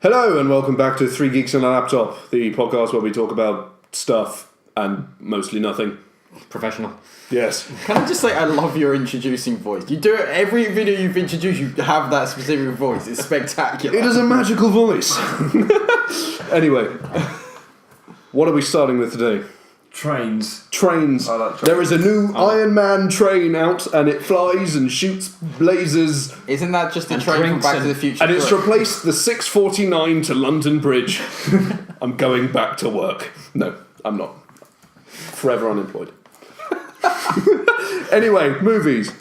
Hello and welcome back to Three Geeks and a Laptop, the podcast where we talk about stuff and mostly nothing. Professional. Yes. Can I just say I love your introducing voice? You do it every video you've introduced. You have that specific voice. It's spectacular. It is a magical voice. Anyway, what are we starting with today? Trains. Trains. I like trains. There is a new Iron Man train out, and it flies and shoots lasers. Isn't that just a train from Back to the Future? And it's replaced the 649 to London Bridge. I'm going back to work. No, I'm not. Forever unemployed. Anyway, movies.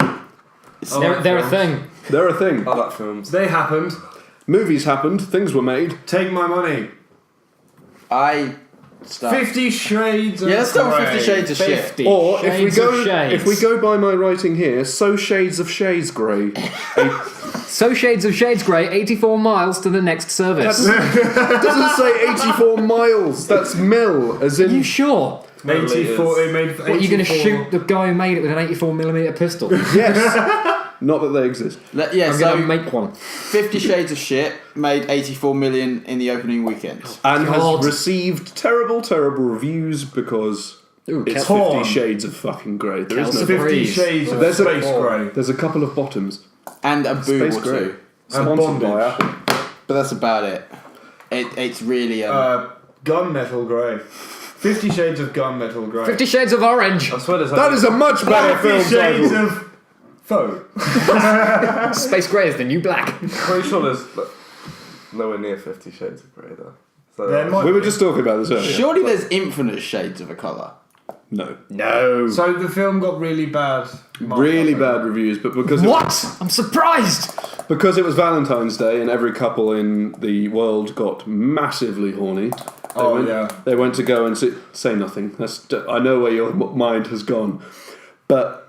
They're a thing. They're a thing. I like films. They happened. Movies happened. Things were made. Take my money. 50 Shades of let's start with 50 Shades of Shit. 50 Or shades if we go by my writing here, so Shades of Shades Grey. So Shades of Shades Grey, 84 miles to the next service. That doesn't say 84 miles. That's mil, as Are in. you sure? 84. It made 84. What, are you going to shoot the guy who made it with an 84mm pistol? Yes. Not that they exist. I'm going to make one. 50 Shades of Shit made 84 million in the opening weekend. And God. has received terrible, terrible reviews because it's 50 Shades of fucking Grey. There is no 50 Shades of Space Grey. There's a couple of bottoms. And a boob Space or Grey. two. Sponsored by Apple. But that's about it. It's really... Gunmetal Grey. 50 Shades of Gunmetal Grey. 50 Shades of Orange. I swear That is a much better 50 film Shades title. of Faux. Space Grey is the new black. Pretty sure there's nowhere near 50 Shades of Grey though. So There might We were be. just talking about this earlier. Surely there's infinite shades of a colour. No. So the film got really bad. Really bad reviews, but because What? I'm surprised. because it was Valentine's Day and every couple in the world got massively horny. They went to go and say nothing. I know where your mind has gone, but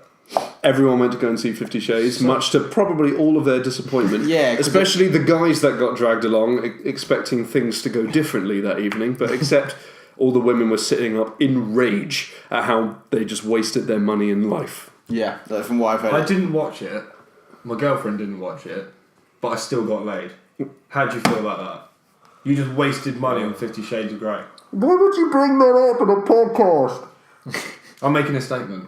everyone went to go and see 50 Shades, much to probably all of their disappointment. Yeah, especially the guys that got dragged along, expecting things to go differently that evening, but except all the women were sitting up in rage at how they just wasted their money and life. Yeah, that's from what I've heard. I didn't watch it. My girlfriend didn't watch it, but I still got laid. How do you feel about that? You just wasted money on 50 Shades of Grey. Why would you bring that up in a podcast? I'm making a statement.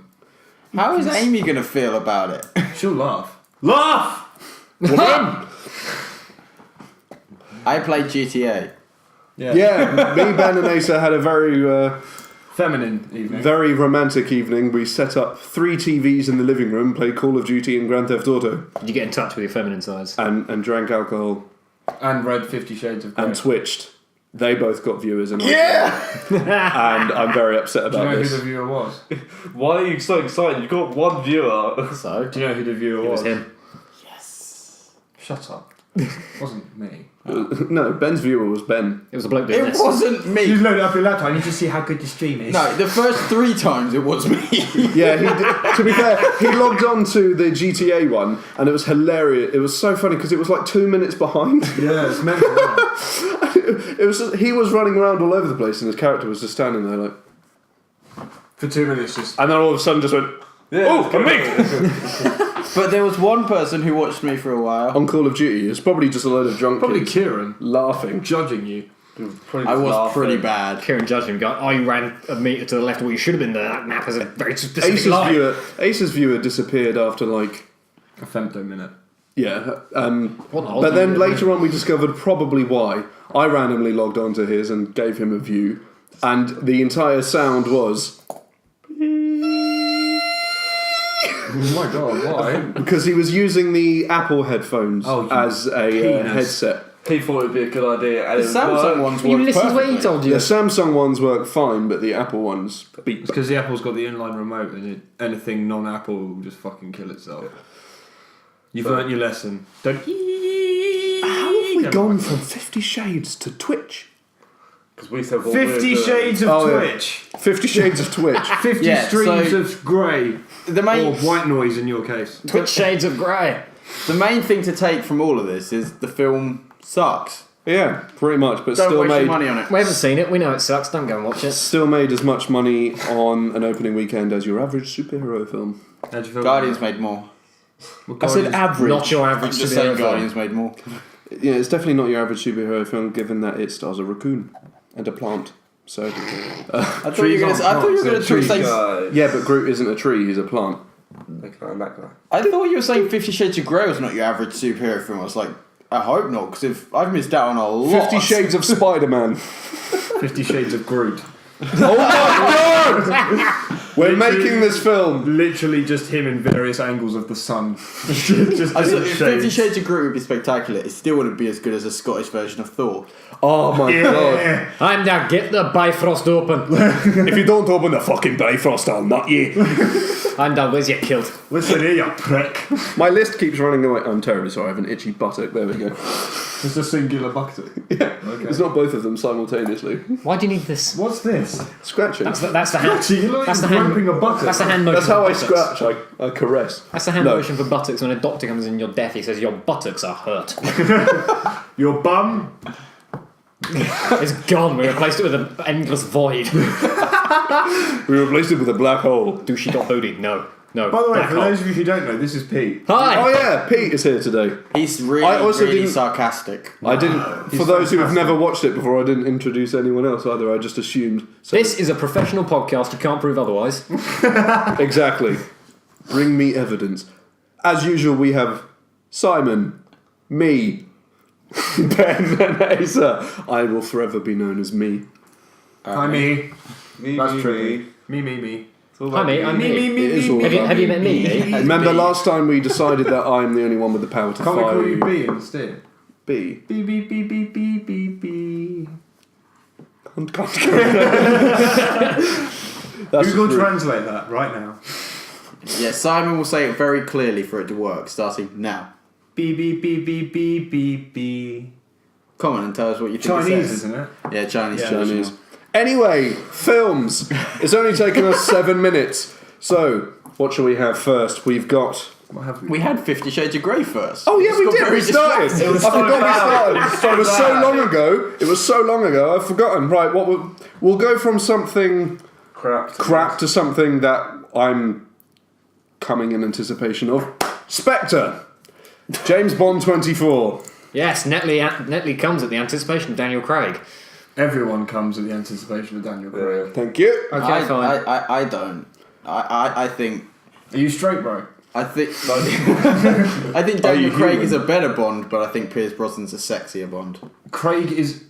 How is Amy going to feel about it? She'll laugh. Laugh! I played GTA. Yeah, me, Ben, and Asa had a very, Feminine evening. very romantic evening. We set up 3 TVs in the living room, played Call of Duty and Grand Theft Auto, Did you get in touch with your feminine sides? and drank alcohol And read 50 Shades of Grey. and twitched. They both got viewers, and Yeah! and I'm very upset Do you about know this. who the viewer was? why are you so excited? You've got one viewer. So, Do you know who the viewer It was? was him. Shut up. Wasn't me. No, Ben's viewer was Ben. It was a bloke doing it this. wasn't You me. just load it up your laptop and you just see how good the stream is. No, the first 3 times it was me. Yeah, he did, to be fair, he logged on to the GTA one, and it was hilarious. It was so funny because it was like 2 minutes behind. Yeah, it's mental. Isn't it? It was he was running around all over the place, and his character was just standing there like. For 2 minutes just... And then all of a sudden, just went, "Oh, I'm me!" But there was one person who watched me for a while. On Call of Duty, it's probably just a load of drunk Probably kids Kieran laughing. judging you. I was pretty bad. Kieran judged him, going, "Oh, you ran a metre to the left of where you should have been there. That map has a very specific line." Ace's viewer disappeared after like A femto minute. yeah. What the But then later on, we discovered probably why. I randomly logged onto his and gave him a view, and the entire sound was. Oh my god, why? Because he was using the Apple headphones as a headset. He thought it would be a good idea. And The Samsung ones You worked listened to what he perfectly. told The you. Samsung ones work fine, but the Apple ones beat. It's because the Apple's got the inline remote and anything non-Apple will just fucking kill itself. You've learnt your lesson. Don't... How have we gone from 50 Shades to Twitch? Because we said 50 Shades of Twitch. 50 Shades of Twitch. 50 Yeah, streams so- of grey. The Or main, white noise in your case. Twitch Shades of Grey. the main thing to take from all of this is the film sucks. Yeah, pretty much, but Don't still waste your made money on it. We haven't seen it. We know it sucks. Don't go and watch it. still made as much money on an opening weekend as your average superhero film. How'd you feel? Guardians made more. Well, I said average. Not your I'm average just superhero saying film. Guardians made more. Yeah, it's definitely not your average superhero film, given that it stars a raccoon and a plant. So, I thought you were going to say. yeah, but Groot isn't a tree; he's a plant. That guy. I thought you were saying 50 Shades of Grey was not your average superhero film. I was like, I hope not, because if I've missed out on a lot. 50 Shades of Spider-Man. 50 Shades of Groot. Oh my god! We're making this film. Literally just him in various angles of the sun. Just I thought different 50 shades. Shades of Grey would be spectacular. It still wouldn't be as good as a Scottish version of Thor. Oh my god. I'm down, get the Bifrost open. If you don't open the fucking Bifrost, I'll nut you. I'm down, where's your kilt? Listen here, you prick. My list keeps running away. I'm terribly sorry, I have an itchy buttock. There we go. Just a singular bucket. Yeah. Okay. It's not both of them simultaneously. Why do you need this? What's this? Scratching. That's the hand. You look like That's the you're hand. groping a bucket. That's the hand motion. That's how for I buttocks. scratch. I caress. That's the hand No. motion for buttocks. When a doctor comes in your death, he says your buttocks are hurt. Your bum. It's gone. We replaced it with an endless void. We replaced it with a black hole. Douchey.booty. No. By the way, black for hole. those of you who don't know, this is Pete. Hi. Oh yeah, Pete is here today. He's really, I also really didn't- sarcastic. I didn't. For those who have never watched it before, I didn't introduce anyone else either. I just assumed. So This is a professional podcast. You can't prove otherwise. exactly. Bring me evidence. As usual, we have Simon, me, Ben, and Asa. I will forever be known as me. Hi, me. That's Me. trippy. Me. It's all Hi, about mate. I'm me. It is all Have you, about have you met me? Remember last time we decided that I'm the only one with the power to Can't we fire call you B instead? B. B, B, B, B, B, B, B. That's Google rude. translate that right now. Yeah, Simon will say it very clearly for it to work, starting now. B, B, B, B, B, B, B. Come on and tell us what you think Chinese, it says. isn't it? Yeah, Chinese. Yeah, traditional. Chinese. Anyway, films. It's only taken us 7 minutes. So, what shall we have first? We've got. What have we? We had 50 Shades of Grey first. Oh yeah, Just we got did. very We started. distracted. I forgot we started. It was so long ago. It was so long ago. I've forgotten. Right. We'll go from something crap to something that I'm coming in anticipation of. Spectre. James Bond 24. Yes, Netley comes at the anticipation of Daniel Craig. Everyone comes at the anticipation of Daniel Craig. Thank you. Okay, fine. I don't. I think. Are you straight, bro? I think. I think Daniel you Craig human? is a better Bond, but I think Pierce Brosnan's a sexier Bond. Craig is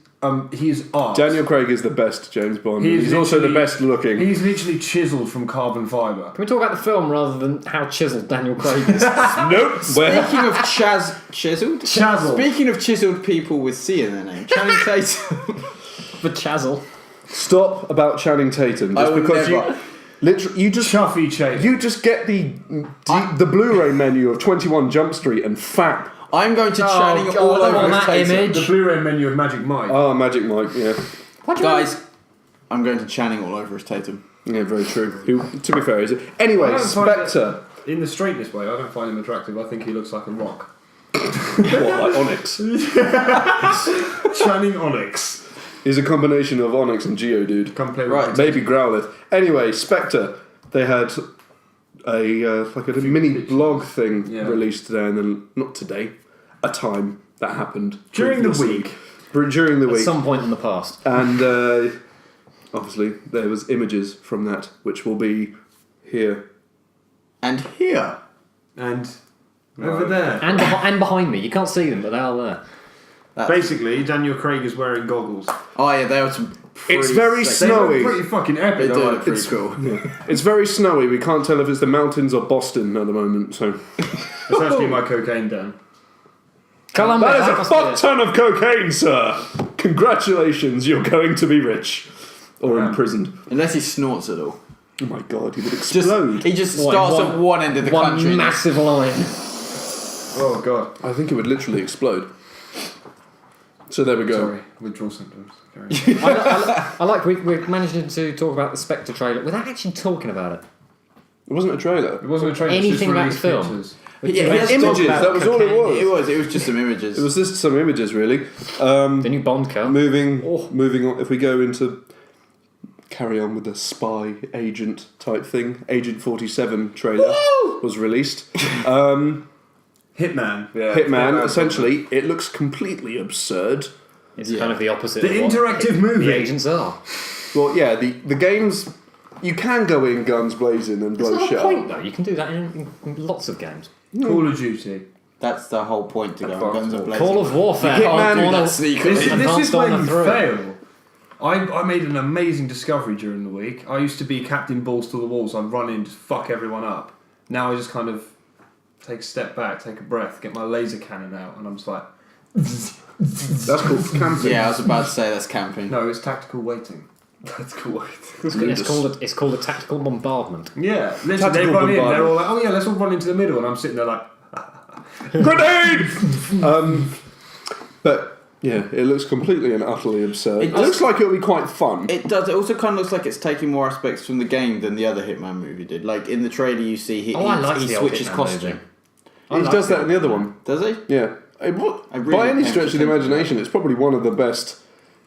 he's art. Daniel Craig is the best James Bond. He is He's also the literally- best looking. He's literally chiseled from carbon fibre. Can we talk about the film rather than how chiseled Daniel Craig is? Nope. Speaking of chiseled? Chazzle. Speaking of chiseled people with C in their name, Channing Tatum. The Chazzle. Stop about Channing Tatum. I Just would because never. you just Chuffy Chase. you just get the Blu-ray menu of 21 Jump Street and fap. I'm going to Channing God, all I want over that his Tatum. image. The Blu-ray menu of Magic Mike. Oh, Magic Mike. Yeah. What do you Guys, I'm going to Channing all over his Tatum. Yeah, very true. Who, to be fair, is it? Anyway, I don't find Spectre. In the straightest way, I don't find him attractive. I think he looks like a rock. What, like Onyx? Channing Onyx. He's a combination of Onyx and Geodude. Come play Right. with me. Maybe Growlithe. Anyway, Spectre. They had a mini blog thing Yeah. released today, and then not today, a time that happened During the previously. week. During the At week, some point in the past. and obviously there was images from that, which will be here. And here. And over there. And behind me. You can't see them, but they are there. Basically, Daniel Craig is wearing goggles. Oh yeah, they were some pretty It's very sexy- They look snowy. pretty fucking epic. They do though. look pretty It's- cool. It's very snowy. We can't tell if it's the mountains or Boston at the moment. So It's actually my cocaine den. Columbia, that is a must fuck be it. ton of cocaine, sir. Congratulations, you're going to be rich or Yeah. imprisoned. Unless he snorts it all. Oh my god, he would Just explode. he just What, starts one- at one end of the One country. massive line. Oh god. I think it would literally explode. So there we go. Sorry. Withdrawal symptoms. Carry on. I like we're managing to talk about the Spectre trailer without actually talking about it. It wasn't a trailer. It wasn't a trailer. Anything it's just about released the film. pictures. Yeah, he Let's has talk images, about that was all it cocaine. was. It was just some images. It was just some images, really. The new Bond car. Moving on. If we go into carry on with the spy agent type thing, Agent 47 trailer was released. Hitman. Yeah, Hitman, essentially, it looks completely absurd. It's kind of the opposite. The of interactive what movie. The agents are. Well, yeah, the games, you can go in guns blazing and blow There's not shit a point up. though. You can do that in lots of games. Call of Duty. That's the whole point to go on Guns and Blazing. Call of Warfare. Hitman- do that sneakily. This is when you through. fail. I made an amazing discovery during the week. I used to be Captain Balls to the Walls. I'd run in, just fuck everyone up. Now I just kind of take a step back, take a breath, get my laser cannon out, and I'm just like... That's called camping. Yeah, I was about to say that's camping. No, it's tactical waiting. That's cool. It's called a tactical bombardment. Yeah, literally, Tactical they run in, bombardment. they're all like, oh yeah, let's all run into the middle, and I'm sitting there like... Grenade! But, yeah, it looks completely and utterly absurd. It looks like it'll be quite fun. It does. It also kind of looks like it's taking more aspects from the game than the other Hitman movie did. Like in the trailer, you see he switches Hitman costume. He does that in the other one. Does he? Yeah. By any stretch of the imagination, it's probably one of the best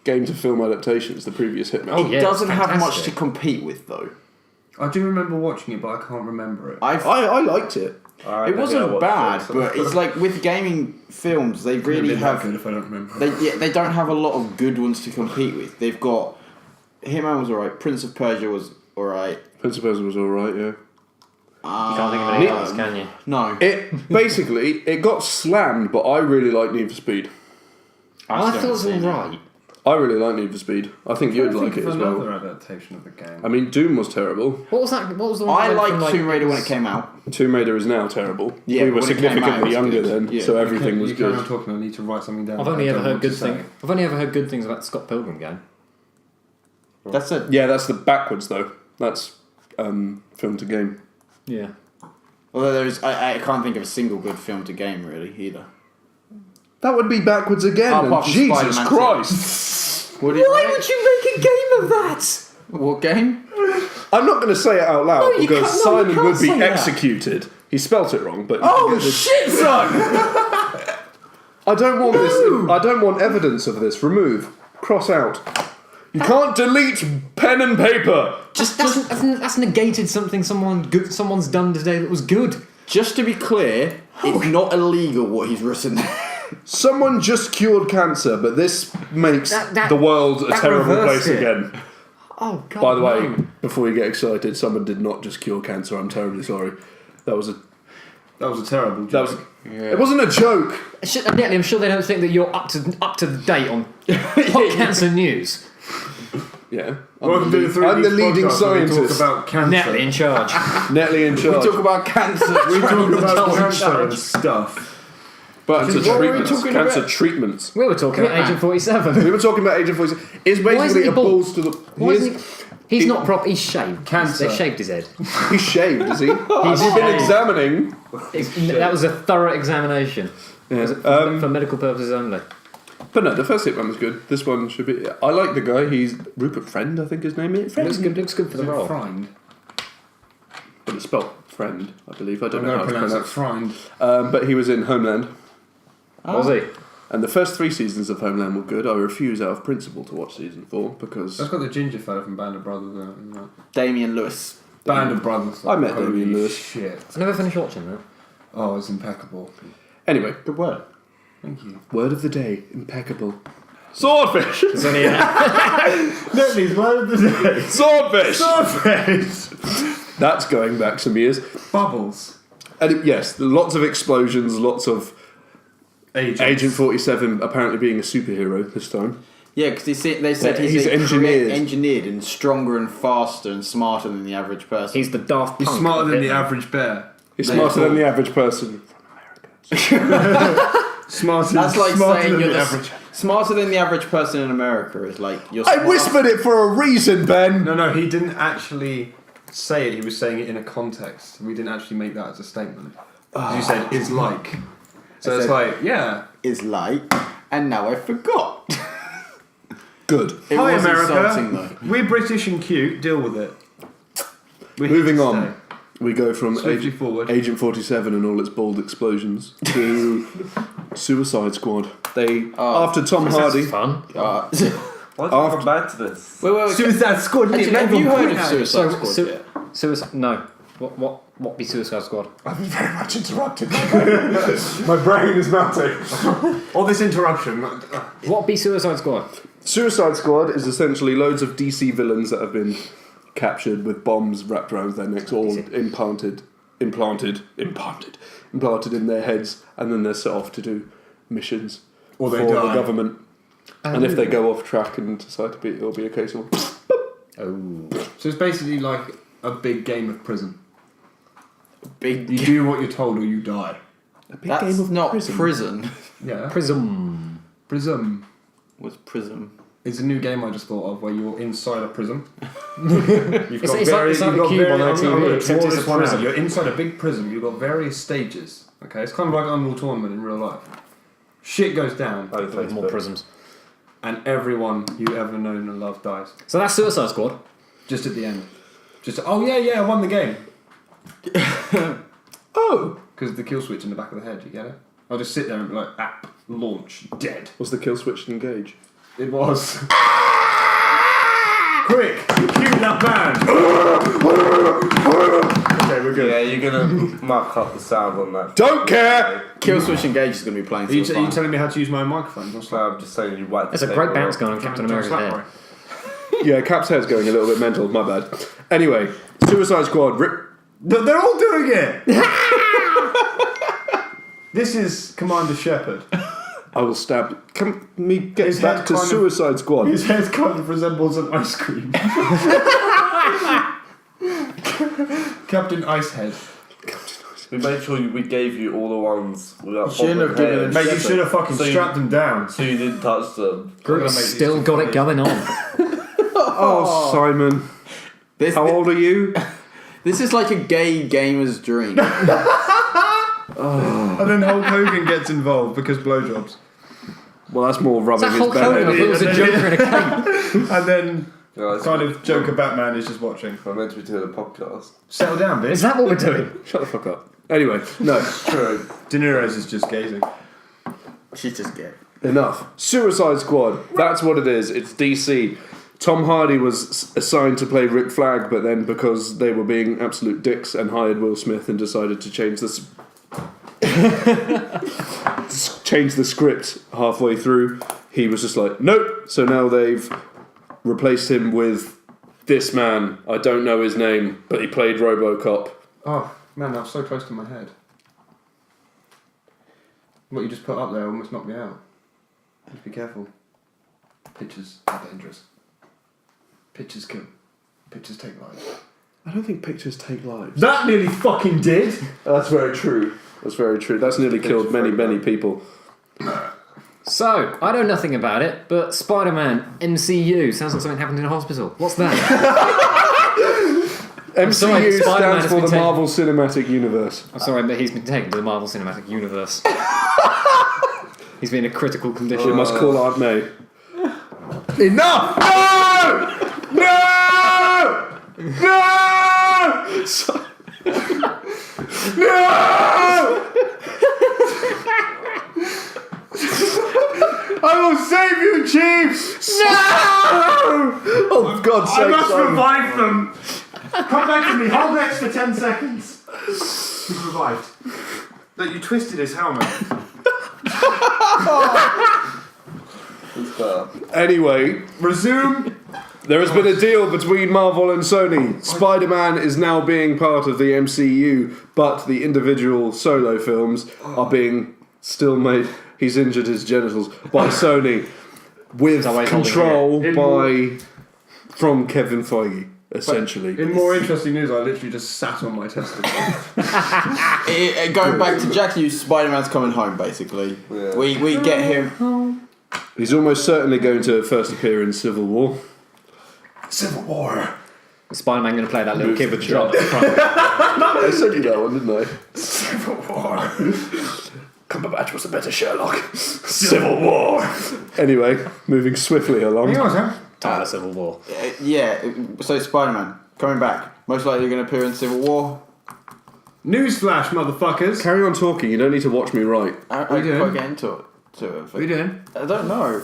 game-to-film adaptations, the previous Hitman. Oh, yeah, It doesn't it's have much fantastic. to compete with, though. I do remember watching it, but I can't remember it. I liked it. It wasn't bad, but it's like with gaming films, they really have. Good if I don't remember. They don't have a lot of good ones to compete with. They've got Hitman was alright. Prince of Persia was alright. Prince of Persia was alright, yeah. You can't think of anything else, can you? No. It got slammed, but I really like Need for Speed. I thought it was alright. I really like Need for Speed. I think you'd like it as Another well. adaptation of the game. I mean, Doom was terrible. What was that? What was the one? I that went liked from, Tomb Raider when it came out. Tomb Raider is now terrible. Yeah, we were but when it came out, it significantly was younger good. then, Yeah. so everything was you carry on good. talking, I need to write something down. I've only I ever don't know heard what to good say. things. I've only ever heard good things about the Scott Pilgrim game. That's it. Yeah, that's the backwards though. That's film to game. Yeah. Although I can't think of a single good film to game really either. That would be backwards again. Oh, And apart from Jesus Spider-Man Christ! Why would you make a game of that? What game? I'm not going to say it out loud No, you because can't- no, you Simon can't would be say that. executed. He spelt it wrong, but you Oh can get the- shit, son! I don't want this. I don't want evidence of this. Remove. Cross out. You can't delete pen and paper. That's negated something someone's done today that was good. Just to be clear, it's not illegal what he's written. Someone just cured cancer, but this makes the world a that terrible reversed place it. again. Oh God! By the way, no. before you get excited, someone did not just cure cancer. I'm terribly sorry. That was a terrible that was. joke. It wasn't a joke. I'm sure they don't think that you're up to date on hot cancer news. Yeah. Welcome to the 3 I'm the leading scientist. Talk about cancer. Netly in charge. Netley in We charge. talk about cancer. We talk about Tell cancer and them. stuff. But cancer what were we treatments. talking Cancer about? treatments. We were talking about Agent 47. We were talking about Agent 47. It's Why isn't basically he a bald? balls to the. Why isn't he's not proper. He's shaved. Cancer. They shaved his head. He's shaved, is he? Have you been shaved. examining? That was a thorough examination. Yeah. For medical purposes only. But no, the first Hitman was good. This one should be. I like the guy. He's Rupert Friend, I think his name is. Looks good for the role. Friend. But it's spelled Friend, I believe. I I'm don't know how going to it's pronounce it pronounced. Friend. But he was in Homeland. Was he? And the first 3 seasons of Homeland were good. I refuse out of principle to watch season 4 because That's got the ginger fella from Band of Brothers in it, isn't it? Damian Lewis. Band of Brothers. I met Holy Damian Lewis. Shit. I never finished watching that. Oh, it's impeccable. Anyway, Good word. Thank you. word of the day: impeccable. Swordfish. It's only Netley's word of the day. Swordfish. Swordfish. That's going back some years. Bubbles. And yes, lots of explosions, lots of Agents. Agent 47 apparently being a superhero this time. Yeah, because they said Yeah, he's he's engineered. engineered. And stronger and faster and smarter than the average person. He's the Daft Punk. He's smarter of than the Hitman. average bear. He's smarter than the average person. Smarter, That's like smarter saying than you're the average. smarter than the average person in America is like you're. I smart. whispered it for a reason, Ben. No, he didn't actually say it. He was saying it in a context. We didn't actually make that as a statement. You said is like. So I it's said- like, yeah. Is like, and now I forgot. Good. It Hi, was insulting America. though. We're British and cute. Deal with it. We're here Moving to on. stay. We go from Swiftly forward. Agent 47 and all its bold explosions to Suicide Squad. They after Tom Hardy. That's fun. Why'd you come back to this? Wait. Suicide Squad. Actually, have you heard of Suicide So, Squad yet? Suicide? No. What be Suicide Squad? I've been very much interrupted. My brain is melting. All this interruption. What be Suicide Squad? Suicide Squad is essentially loads of DC villains that have been captured with bombs wrapped around their necks, all implanted in their heads, and then they're set off to do missions Or they for the die. government. And if they go off track and decide to be, it'll be a case of. Oh. So it's basically like a big game of prison. Big. You do what you're told or you die. A big That's game of not prison. prison. Yeah. Prism. Prism. What's prism? It's a new game I just thought of where you're inside a prism. You've It's like a cube on a TV, except it's a prism. You're inside a big prism. You've got various stages. Okay, it's kind of like Unreal Tournament in real life. Shit goes down, With more prisms. and everyone you ever known and loved dies. So that's Suicide Squad. Just at the end. Oh yeah, I won the game. Oh! Because the kill switch in the back of the head, you get it? I'll just sit there and be like, app, launch, dead. Was the kill switch engage? It was. Quick, cue that band. Okay, we're good. Yeah, you're gonna mark up the sound on that. Don't care! Kill Switch Engage is going to be playing. Are you, till are you fine. telling me how to use my microphone? No, I'm just saying you whacked. There's a great bounce going on Captain America's head. Yeah, Cap's hair's going a little bit mental, my bad. Anyway, Suicide Squad, They're all doing it! This is Commander Shepard. I will stab. Can we get His back head to kind of- Suicide Squad? His head kind of resembles an ice cream. Captain Icehead. We made sure we gave you all the ones without shouldn't have given heads, them- Mate, you should have fucking So you- strapped them down. so you didn't touch them. Groot still got it going on. Oh, Simon. This, How old are you? this is like a gay gamer's dream. And then Hulk Hogan gets involved because blowjobs. Well, that's more rubbing Is that his Hulk Hogan? I belly. thought it was a Joker in a cape. And then Yeah, that's kind of Joker Batman is just watching. We're meant to be doing a podcast. Settle down, bitch. Is that what we're doing? Shut the fuck up. Anyway, no. True. De Niro's is just gazing. She's just gay. Enough. Suicide Squad. That's what it is. It's DC. Tom Hardy was assigned to play Rick Flag, but then because they were being absolute dicks and hired Will Smith and decided to change this... change the script halfway through, he was just like, nope. So now they've replaced him with this man. I don't know his name, but he played RoboCop. Oh, man, that was so close to my head. What you just put up there almost knocked me out. Just be careful. Pictures are dangerous. Pictures kill. Pictures take lives. I don't think pictures take lives. That nearly fucking did! That's very true. That's very true. That's nearly killed many, many people. So, I know nothing about it, but Spider-Man, MCU, sounds like something happened in a hospital. What's that? MCU sorry, Spider-Man stands has for been the taken- Marvel Cinematic Universe. I'm sorry, but he's been taken to the Marvel Cinematic Universe. He's been in a critical condition. You must call Aunt May. Enough! No! No! No! No! I will save you, Chiefs! No! Oh, God's sake, I must Simon. revive them! Come back to me, hold X for 10 seconds. He's revived. That you twisted his helmet. It's better. Anyway, Resume. there has been a deal between Marvel and Sony. Spider-Man is now being part of the MCU, but the individual solo films are being still made. He's injured his genitals by Sony with that why he's holding control it? from Kevin Feige, essentially. In more interesting news, I literally just sat on my testicle. Going back to Jack Hughes, Spider-Man's coming home, basically. Yeah. We get him. He's almost certainly going to first appear in Civil War. Civil War. Is Spider-Man going to play that little kid with the drum at the front? I sent you that one, didn't I? Civil War. Cumberbatch was a better Sherlock. Civil War. Anyway, moving swiftly along. Hang on, Sam. Tyler Civil War. Yeah, so Spider-Man coming back. Most likely going to appear in Civil War. Newsflash, motherfuckers. Carry on talking. You don't need to watch me write. I We can doing? quite get into it. What are you doing? I don't know.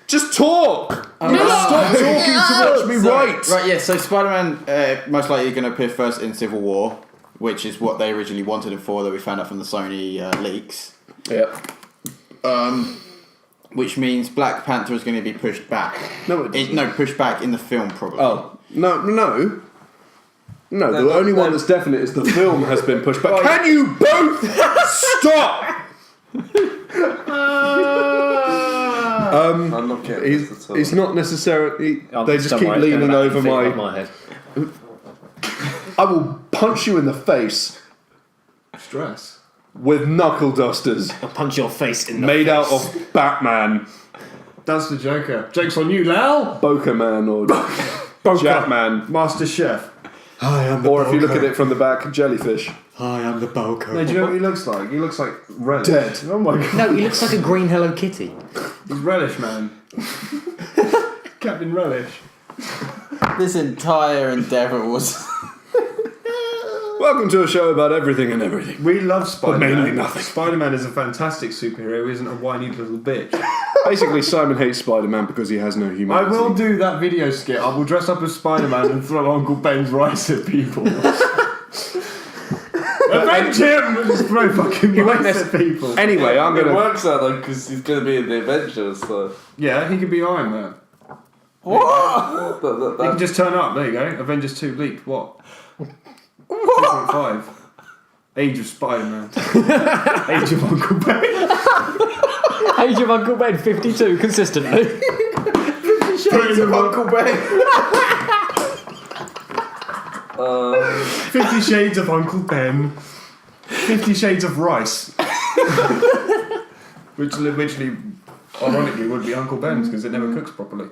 Just talk. Stop talking to watch me write. Right, yeah, so Spider-Man most likely going to appear first in Civil War, which is what they originally wanted him for, that we found out from the Sony leaks. Yep. Which means Black Panther is going to be pushed back. No, it doesn't. No, pushed back in the film, probably. Oh, no. The only one that's definite is the film has been pushed back. Can you both stop? I'm not getting this at all. It's not necessarily. They just Don't keep worry, leaning going back over and feet my. above my head. I will punch you in the face Stress. with knuckle dusters I'll punch your face in the made face. out of Batman, That's the Joker. Joke's on you, Lal. Boca Man, or Jackman. Master Chef. I am Or if you look at it from the back, jellyfish. I am the Boker. No, do you know what he looks like? He looks like Relish. Dead. Oh my god. No, he looks like a green Hello Kitty. He's Relish, man. Captain Relish. This entire endeavour was... Welcome to a show about everything and everything. We love Spider-Man. mainly nothing. Spider-Man is a fantastic superhero who isn't a whiny little bitch. Basically, Simon hates Spider-Man because he has no I humanity. will do that video skit. I will dress up as Spider-Man and throw Uncle Ben's rice at people. Avenge him! And just throw fucking rice at people. Anyway, I'm It gonna. works out though because he's going to be in the Avengers, so. Yeah, he could be Iron Man. What? He can just turn up. There you go. Avengers 2 leaked. What? 2.5. Age of Spider-Man. Age of Uncle Ben. Age of Uncle Ben, 52, consistently. Shades of Uncle Ben. 50 Shades of Uncle Ben. 50 Shades of Rice. Which literally, ironically, would be Uncle Ben's because it never cooks properly.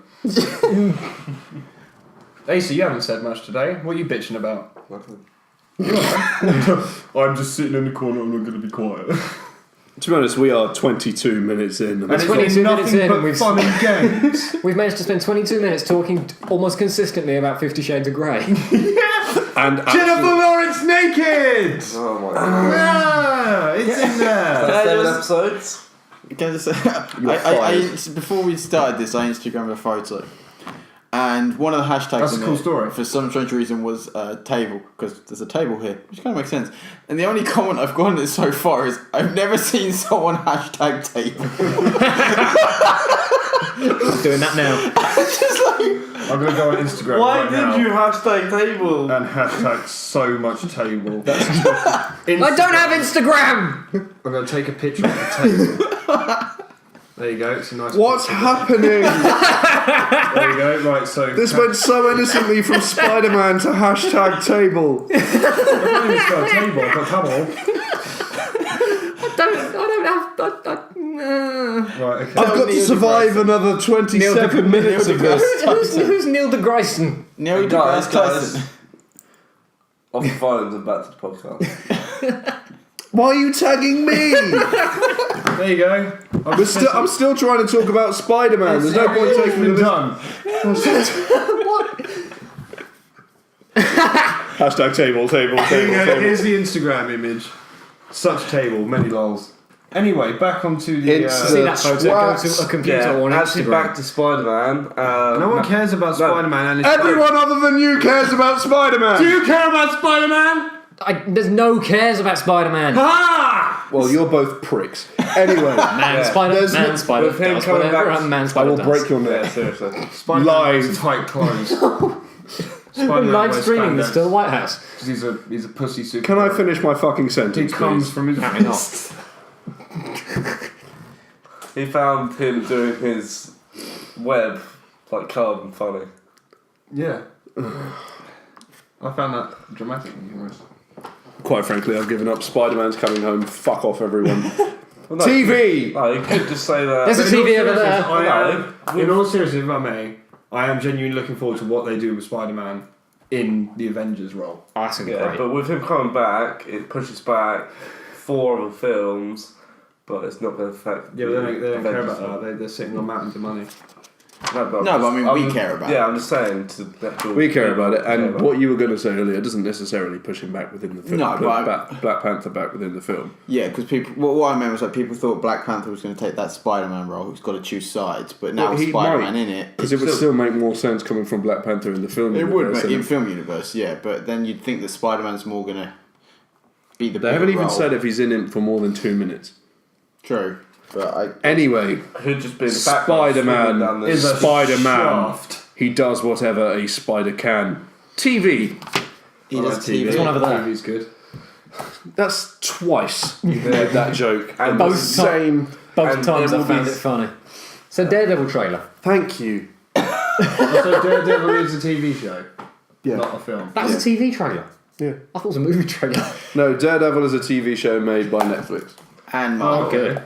Asa, you haven't said much today. What are you bitching about? Nothing. I'm just sitting in the corner. I'm not going to be quiet. To be honest, we are 22 minutes in. And it's 22 minutes nothing in but and we've- fun and games. We've managed to spend 22 minutes talking almost consistently about 50 Shades of Grey. And Jennifer Lawrence naked! Oh my god. Yeah, it's in there. That's 7 just- episodes? Can I just say, You're before we started this, I Instagrammed a photo, and one of the hashtags That's a on cool it, story. for some strange reason, was table, because there's a table here, which kind of makes sense. And the only comment I've gotten so far is, I've never seen someone hashtag table. I'm doing that now. I'm going to go on Instagram Why right did now you hashtag table? and hashtag so much table. I don't have Instagram! I'm going to take a picture of the table. There you go, it's a nice what's picture. happening? There you go, right, so... This went so innocently from Spider-Man to hashtag table. I've not even got a table, I've got table. Right, okay. I've got to survive another 27 minutes of this. Who's Neil deGrasse Tyson? Neil Hey, deGrasse guys. Tyson. Off the phones and back to the podcast. Why are you tagging me? There you go. I'm still trying to talk about Spider-Man. There's no point taking been this. done. Hashtag table. Here you go, here's the Instagram image. Such table, many lols. Anyway, back onto the... It's See that photo? Go to a computer or on actually Instagram. back to Spider-Man. no one cares about Spider-Man and it's... Everyone other than you cares about Spider-Man. Do you care about Spider-Man? There's no cares about Spider-Man. Ah! Well, you're both pricks. Anyway, Man, Spider, There's man, no- Spider with him does coming whatever back- a man I Spider will does. break your Yeah, neck. seriously. Spider-Man Live. wears tight clothes. Spider-Man Live wears streaming spandex. is still White House. 'Cause he's a pussy superhero. Can I finish my fucking He sentence, comes please? from his... Apparently not. He found him doing his web like calm and funny. Yeah. I found that dramatic and humorous. Quite frankly, I've given up. Spider-Man's coming home. Fuck off, everyone. Well, no, TV! No, you could just say that. There's a TV over there. In all seriousness, if I may, I am genuinely looking forward to what they do with Spider-Man in the Avengers role. Oh, that's gonna be Yeah, great. but with him coming back, it pushes back 4 of the films, but it's not going to affect. Yeah, but they don't care Avengers about that. They're sitting on mountains of money. No, but I mean, we care about it. Yeah, I'm just saying. We care about it, and what you were going to say earlier doesn't necessarily push him back within the film. No, but Black Panther back within the film. Yeah, because people. What I meant was like people thought Black Panther was going to take that Spider-Man role. Who's got to choose sides, but now with Spider-Man in it, because it would still make more sense coming from Black Panther in the film. It would make in film universe, yeah. But then you'd think that Spider-Man's more going to be the. They haven't even role. said if he's in it for more than 2 minutes. True. But anyway, who'd just been Spider-Man is a Spider-Man. He does whatever a spider can. TV. He does TV. There's one over there. TV's good. That's twice you've made that joke. And both times I found it funny. So Daredevil trailer. Thank you. So Daredevil is a TV show, not a film. That was a TV trailer. Yeah. I thought it was a movie trailer. No, Daredevil is a TV show made by Netflix. And Marvel. Oh, good.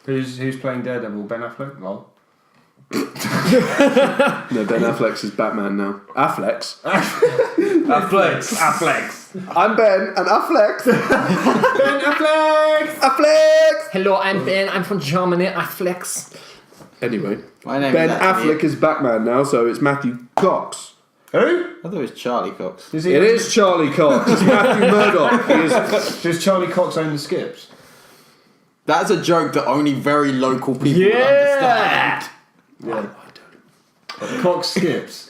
Who's playing Daredevil? Ben Affleck? Lol. No, Ben Affleck's is Batman now. Affleck's. Affleck's. I'm Ben, and Affleck. Ben Affleck! Affleck. Hello, I'm Ben. I'm from Germany. I flex. Anyway, My name Ben is actually- Affleck is Batman now, so it's Matthew Cox. Who? I thought it was Charlie Cox. Is he? It is Charlie Cox. It's Matthew Murdoch. He is. Does Charlie Cox own the skips? That's a joke that only very local people would understand. Yeah. Cox skips.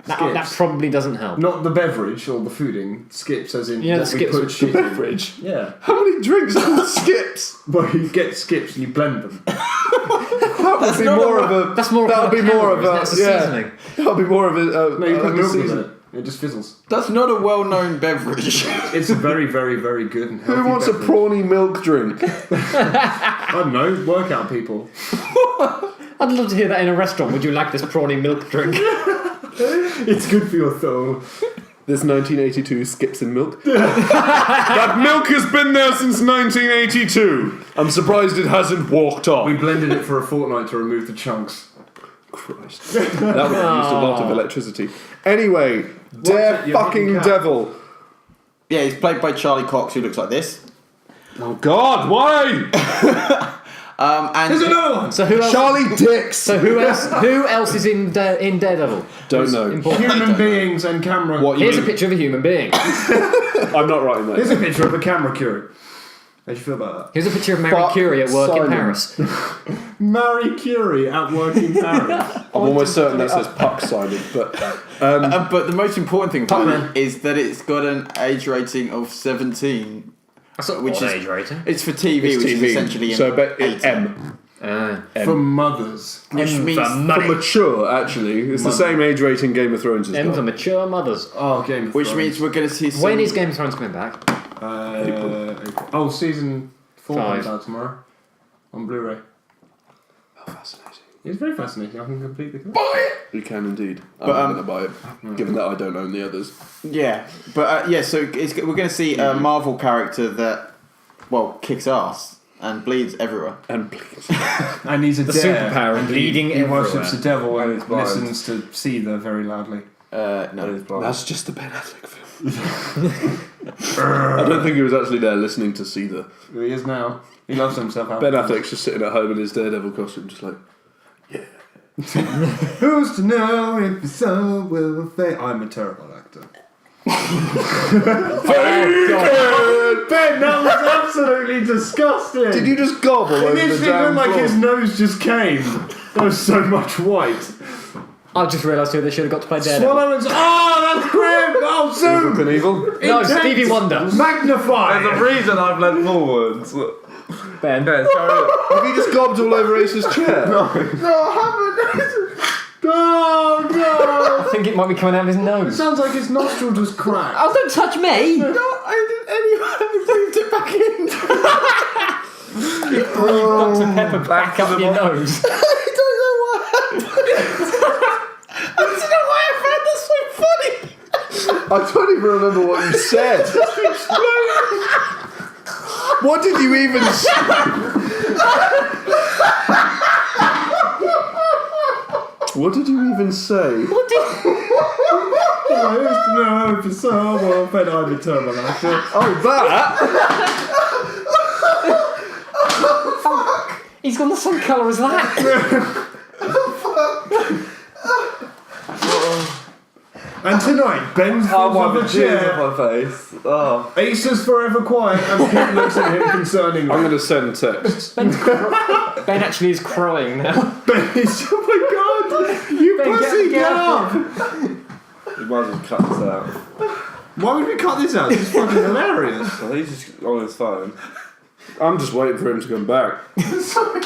That probably doesn't help. Not the beverage or the fooding. Skips as in Yeah, the what we skips put with shit The in. beverage. Yeah. How many drinks are called skips? Well, you get skips and you blend them. That would be more of a. That's more. That would be more of a. That's a Yeah. seasoning. That would be more of a. No, you put like a milk in season. it. It just fizzles. That's not a well-known beverage. It's a very, very, very good and healthy Who wants a beverage. prawny milk drink? I don't know. Workout people. I'd love to hear that in a restaurant. Would you like this prawny milk drink? It's good for your soul. This 1982 skips in milk. That milk has been there since 1982. I'm surprised it hasn't walked off. We blended it for a fortnight to remove the chunks. Christ. That would have used a lot of electricity. Anyway, Dare You're fucking hitting devil. Yeah, he's played by Charlie Cox, who looks like this. Oh God, why? And There's another one! So who else? Charlie Dix. So who else? Who else is in Daredevil? Don't know. Important. Human beings and camera. What you Here's a mean? picture of a human being. I'm not writing Here's that. a picture of a camera Curie. How do you feel about Here's a picture of Marie Fuck Curie at work in Simon. Paris. that? Marie Curie at work in Paris. I'm almost certain that says Puck Simon, but but the most important thing about Pac-Man. it is that it's got an age rating of 17. That's not Which is- age rating. It's for TV, it's which TV. is essentially an So but it's 18. M. For mothers. Which means For mature, actually. It's the same age rating Game of Thrones has M for got. mature mothers. Oh, Game of which Thrones. means we're going to see some... When is Game of Thrones coming back? April. Oh, season 4 5. comes out tomorrow. On Blu-ray. Oh, fascinating. It's very fascinating. I can completely... You can indeed. I'm But, going to buy it, given that I don't own the others. Yeah, but so we're going to see a Marvel character that, well, kicks ass and bleeds everywhere. And please. And he's a The dare. superpower and bleeding he worships everywhere. the devil And and he's blind. listens to Seether very loudly. No. That's just the Ben Affleck film. I don't think he was actually there listening to Seether. He is now. He loves himself out. Ben Affleck's just sitting at home in his Daredevil costume, just like, Who's to know if the sun will fade? I'm a terrible actor. Ben, that was absolutely disgusting. did you just gobble over the Initially, it damn looked like floor? his nose just came. There was so much white. I just realised who they should have got to play Daredevil. Swallow and... Oh, that's grim! Oh, Evil zoom! Knievel? No, Intense. Stevie Wonder. Magnify! There's a reason I've led forwards. Ben. Carry on. Have you just gobbed all over Ace's chair? Oh, no! I think it might be coming out of his It nose. sounds like his nostril just cracked. Oh, don't touch me! No, I didn't breathed it back in. Dr. Pepper back up your nose. I don't know what happened. I don't know why I found this so funny. I don't even remember what you said. What did you even say? What did you even say? I used to know for someone, but I'm a terrible actor. Oh, that? He's gone the same colour as that. And tonight, Ben I falls wipe off the a tears chair. off my face. Oh. Asa's forever quiet, and Pete looks at him concerningly. I'm going to send texts. Ben actually is crying now. Ben is, oh my god, you Ben, pussy, get up! You might as well cut this out. Why would we cut this out? This is fucking hilarious. Well, he's just on his phone. I'm just waiting for him to come back. Sorry.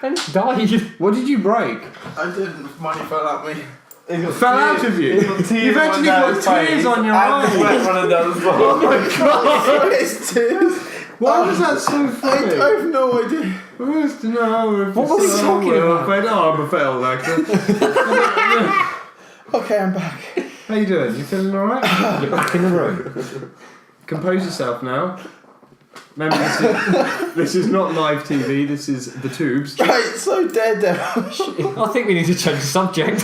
Ben's died. What did you break? I didn't. Money fell at me. It fell out of you. You've actually got tears on your eyes. Running down the Oh my god! It's tears. Why was that so funny? I have no idea. What was he talking about? I fell like Okay, I'm back. How you doing? You feeling alright? You're back in the room. Compose yourself now. Remember, this is not live TV, this is the tubes. Right, so Daredevil. I think we need to change the subject.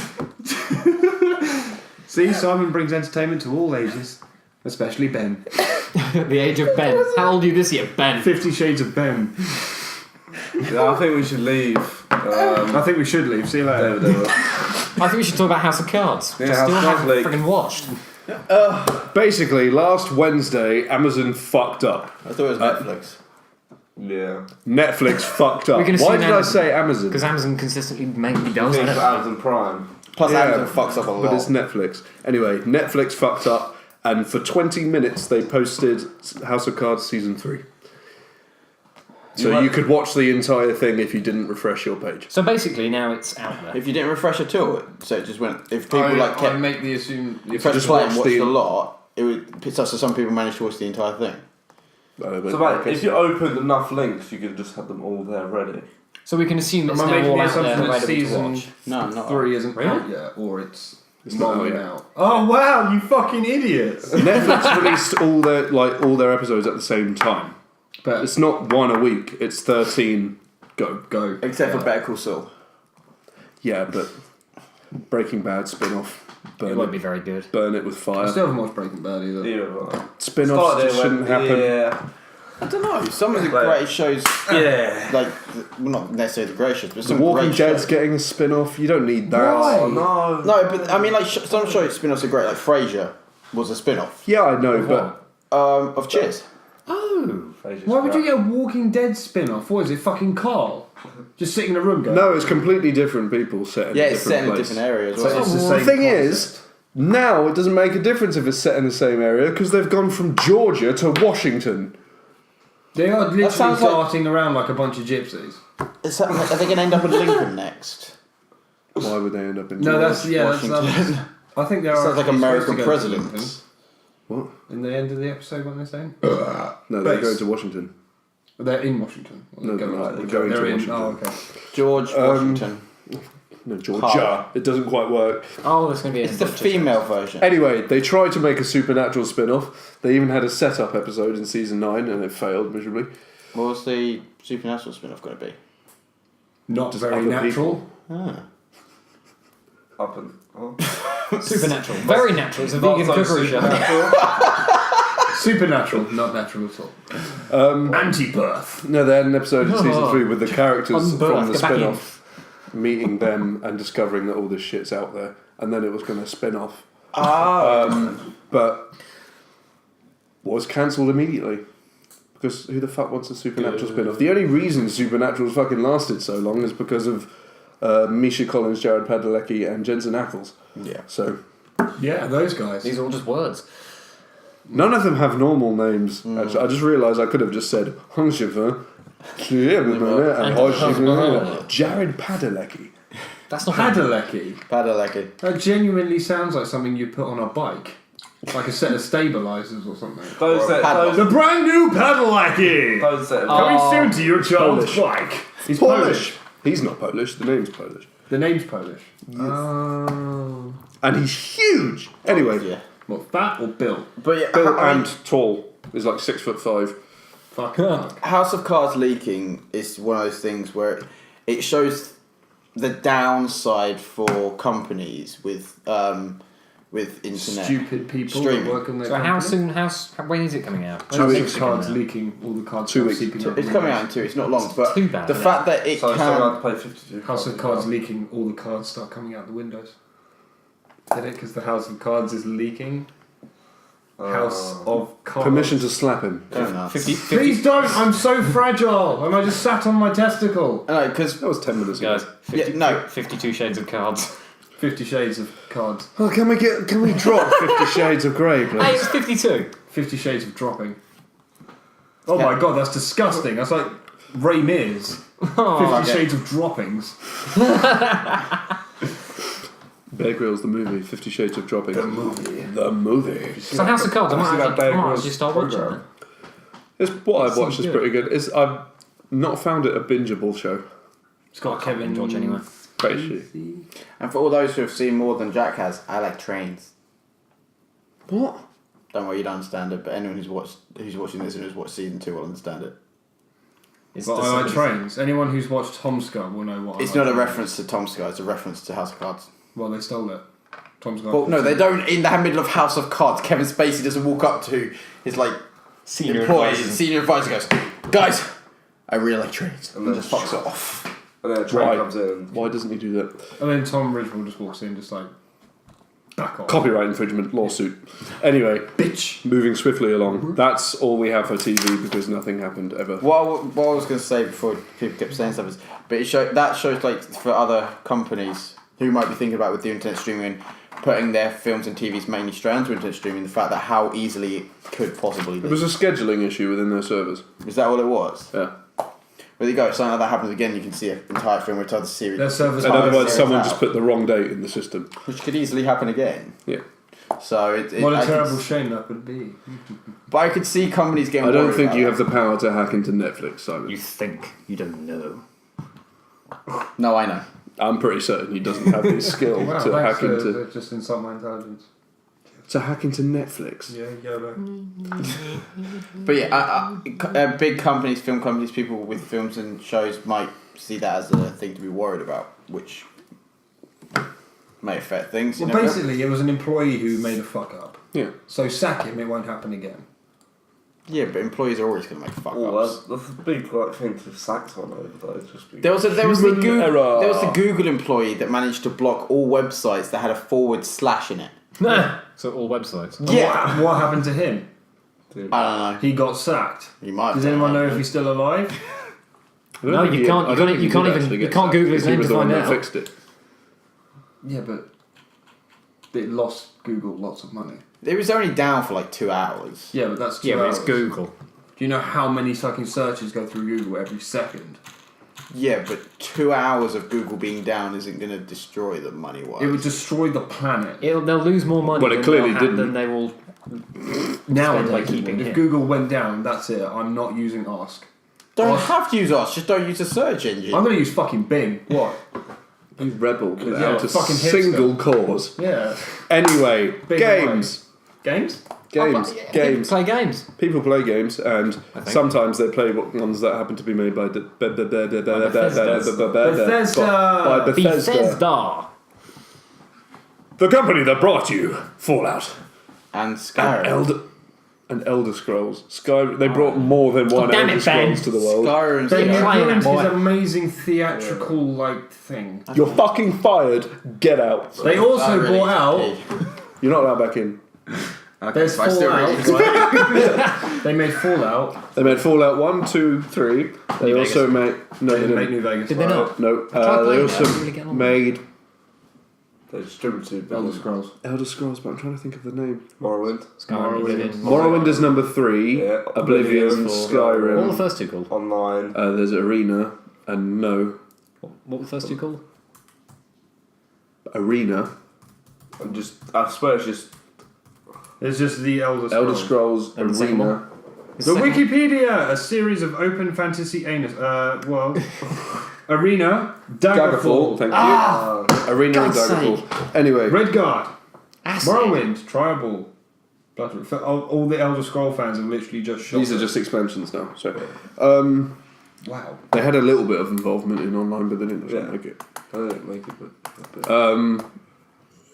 See, Simon brings entertainment to all ages, especially Ben. The age of Ben. How old are you this year, Ben? 50 Shades of Ben. Yeah, I think we should leave. I think we should leave. See you later. I think we should talk about House of Cards. Yeah, Which I House still of haven't Cards freaking watched. Basically, last Wednesday, Amazon fucked up. I thought it was Netflix. Yeah. Netflix fucked up. We're gonna Why see did now- I say Amazon? Because Amazon consistently mainly I does think that. it's Amazon Prime. Plus, Yeah, Amazon fucks up a lot. But it's Netflix. Anyway, Netflix fucked up, and for 20 minutes they posted House of Cards Season 3. So you could watch the entire thing if you didn't refresh your page. So basically now it's out there. If you didn't refresh at all, so it just went. If people I kept make the assume. press just play and watch watched the- a lot, it would. So some people managed to watch the entire thing. So, mate, if you opened enough links, you could just have them all there ready. So we can assume it's Am I now making all the out there assumption that available to season watch. No, not 3 isn't Really? out yet, or it's not not out yet. out. Oh wow, you fucking idiots! Netflix released all their episodes at the same time. But It's not one a week. It's 13. Go. Except for Better Call Saul. Yeah, but Breaking Bad spin-off. It won't be very good. Burn it with I fire. still haven't watched Breaking Bad either. Yeah, right. Spin-offs just shouldn't happen. Yeah. I don't know. Some of the Right. greatest shows, Yeah. like well, not necessarily the greatest shows, but The some Walking great Dead's shows. getting a spin-off. You don't need that. Why? Oh, no. No, but I mean, like some shows spin-offs are great. Like Frasier was a spin-off Yeah, I know, but of Cheers. Oh. Why would you get a Walking Dead spin-off? What is it, fucking Carl? Just sitting in a room going... no, it's completely different people set in Yeah, a it's different set in a place. different area as So well. it's the The same thing concept. is, now it doesn't make a difference if it's set in the same area because they've gone from Georgia to Washington. They are literally sounds like- darting around like a bunch of gypsies. Are they going to end up in Lincoln next? Why would they end up in No, Georgia? that's... Yeah, that's... Washington. I think they're Sounds like actually American supposed to go to Lincoln. presidents. What? In the end of the episode, what they're saying? No, they're Base. going to Washington. They're in Washington. Or No, they're they're not. to They're going to They're in... Washington. Oh, okay. George Washington. No, Georgia. Harvard. It doesn't quite work. Oh, there's going to be a... It's the female version. Anyway, they tried to make a Supernatural spin-off. They even had a set-up episode in season 9 and it failed miserably. What was the Supernatural spin-off going to be? Not Just very other natural. Ah. Up and... Oh. Supernatural. Very natural. It's a vegan Not so cookery show. Supernatural, not natural at all. Anti-birth. No, they had an episode in season 3 with the characters Unbirth, from the get back in. spin-off meeting them and discovering that all this shit's out there. And then it was going to spin off. But was cancelled immediately. Because who the fuck wants a Supernatural spin-off? The only reason Supernatural's fucking lasted so long is because of Misha Collins, Jared Padalecki and Jensen Ackles. Yeah. So Yeah, those guys. These are all just words. none of them have normal names. Actually, I just realised I could have just said Hanshiver and Hanshiver. Jared Padalecki. That's not... Padalecki. Padalecki. That genuinely sounds like something you put on a bike. Like a set of stabilisers or something. Those The brand new Padalecki! Coming soon to your child's bike. He's Polish. He's not Polish. The name's Polish. The name's Polish. Oh. And he's huge. Anyway, Yeah. What, fat or built? But yeah, built and tall. He's like 6'5". Fuck. House of Cards leaking is one of those things where it shows the downside for companies with internet. Stupid people Streaming. that work on their So how company. soon... When is it coming out? Two When is weeks. it Cards coming out? leaking, all the cards 2 weeks. seeping out. It's coming out in 2. It's not long, but too bad, the isn't fact that it So I still can. have to pay 52. House of Cards leaking, all the cards start coming out the windows. Get it? Because the House of Cards is leaking. House of Cards. Permission to slap him. Go 50, Please don't! I'm so fragile, and I just sat on my testicle. No, because That was 10 minutes ago. guys. 50, Yeah, no. 52 Shades of Cards. 50 Shades of Cards. Oh, can we drop 50 Shades of Grey, please? Hey, it's 52. 50 Shades of Dropping. Oh my god, that's disgusting. That's like Ray Mears. 50 okay. Shades of Droppings. Bear Grylls, the movie, 50 Shades of Dropping. The movie. So House of Cards, I Have you seen that Bear might Grylls actually start watching program? it. It's what I've watched seems is good. pretty good. I've not found it a bingeable show. It's got I can't Kevin binge watch anyway. Basically. And for all those who have seen more than Jack has, I like trains. What? Don't worry, you don't understand it, but anyone who's watching this and who's watched season 2 will understand it. It's But the I like same- trains. Anyone who's watched Tom Scott will know what It's I like not a trains. reference to Tom Scott, it's a reference to House of Cards. Well, they stole it. Tom Scott. Well, no, they don't. In the middle of House of Cards, Kevin Spacey doesn't walk up to his Senior employees. advisors. Senior advisor goes, guys, I really like trains, and then just fucks it off. And then a train Why? comes in. Why doesn't he do that? And then Tom Ridgewell just walks in, just like, back off. Copyright infringement lawsuit. Anyway, Bitch. moving swiftly along. That's all we have for TV because nothing happened ever. What I was going to say before people kept saying stuff is, but that shows like for other companies who might be thinking about with the internet streaming, putting their films and TVs mainly straight onto internet streaming, the fact that how easily it could possibly be. It was a scheduling issue within their servers. Is that what it was? Yeah. There you go. If something like that happens again, you can see an entire film or entire series. Their servers In are other words, series someone out. just put the wrong date in the system. Which could easily happen again. Yeah. So What a I terrible could, shame that would be. but I could see companies getting. I don't worried think about you that. have the power to hack into Netflix, Simon. You think, you don't know. No, I know. I'm pretty certain he doesn't have the skill Wow, to thanks hack into just insult my intelligence. Netflix. Yeah, YOLO. But yeah, big companies, film companies, people with films and shows might see that as a thing to be worried about, which may affect things. You Well, never know. basically, it was an employee who made a fuck up. Yeah. So sack him, it won't happen again. Yeah, but employees are always going to make fuck Oh, ups. that's a big thing to sack someone over though. Just be There was the Human Google, error. there was the Google employee that managed to block all websites that had a / in it. So all websites. Yeah. What happened to him? I don't know. He got sacked. You might. have Does done anyone that. know if he's still alive? I don't No, think you he- can't- I you don't can't- think you he can't did even- actually you get can't sacked, Google his because he name was to the one find that out. fixed it. Yeah, but it lost Google lots of money. It was only down for like 2 hours. Yeah, but that's 2 Yeah, but hours. it's Google. Do you know how many fucking searches go through Google every second? Yeah, but 2 hours of Google being down isn't going to destroy them money-wise. It would destroy the planet. They'll lose more money Well, it than clearly they'll didn't. than they will Nowadays, by keeping if it. Google went down, that's it. I'm not using Ask. Don't Ask- have to use us, just don't use a search engine. I'm going to use fucking Bing. What? You rebel Yeah, without a fucking hipster. single cause. Yeah. Anyway, Big games. Games? Games. People Games. play games. People play games, and think. sometimes they play ones that happen to be made by Bethesda. by Bethesda, Bethesda. the company that brought you Fallout And Skyrim. and Elder Scrolls. They brought more than one damn Elder it, Ben. Scrolls to the world. Skyrim's They Yeah. Playing ruined that, his boy. amazing theatrical thing. You're fucking fired. Get out. They also brought out. You're not allowed back in. There's I still Fallout. read it. Right? They made Fallout. They made Fallout 1, 2, 3. They New also Vegas. made... No, They they didn't make didn't. New Vegas. Did they right? not? No, tried they playing it, I also didn't really get on. made they distributed Elder Scrolls. Elder Scrolls, but I'm trying to think of the name. Morrowind Skyrim. Morrowind. Morrowind is number 3. Yeah, Oblivion, Oblivion, All the Skyrim. first two called. online. There's Arena and no What were the first two called? Arena. And just I swear it's just It's just the Elder Scrolls. Elder Scrolls And the second Arena. The Wikipedia, a series of open fantasy anus. Arena, Daggerfall. Daggerfall, Thank you. Arena and God's Daggerfall. Anyway, Redguard, Acid. Morrowind, Tribal. All the Elder Scroll fans have literally just shot. these are just expansions now. So, wow. they had a little bit of involvement in online, but they didn't Yeah. make it. I didn't make it, but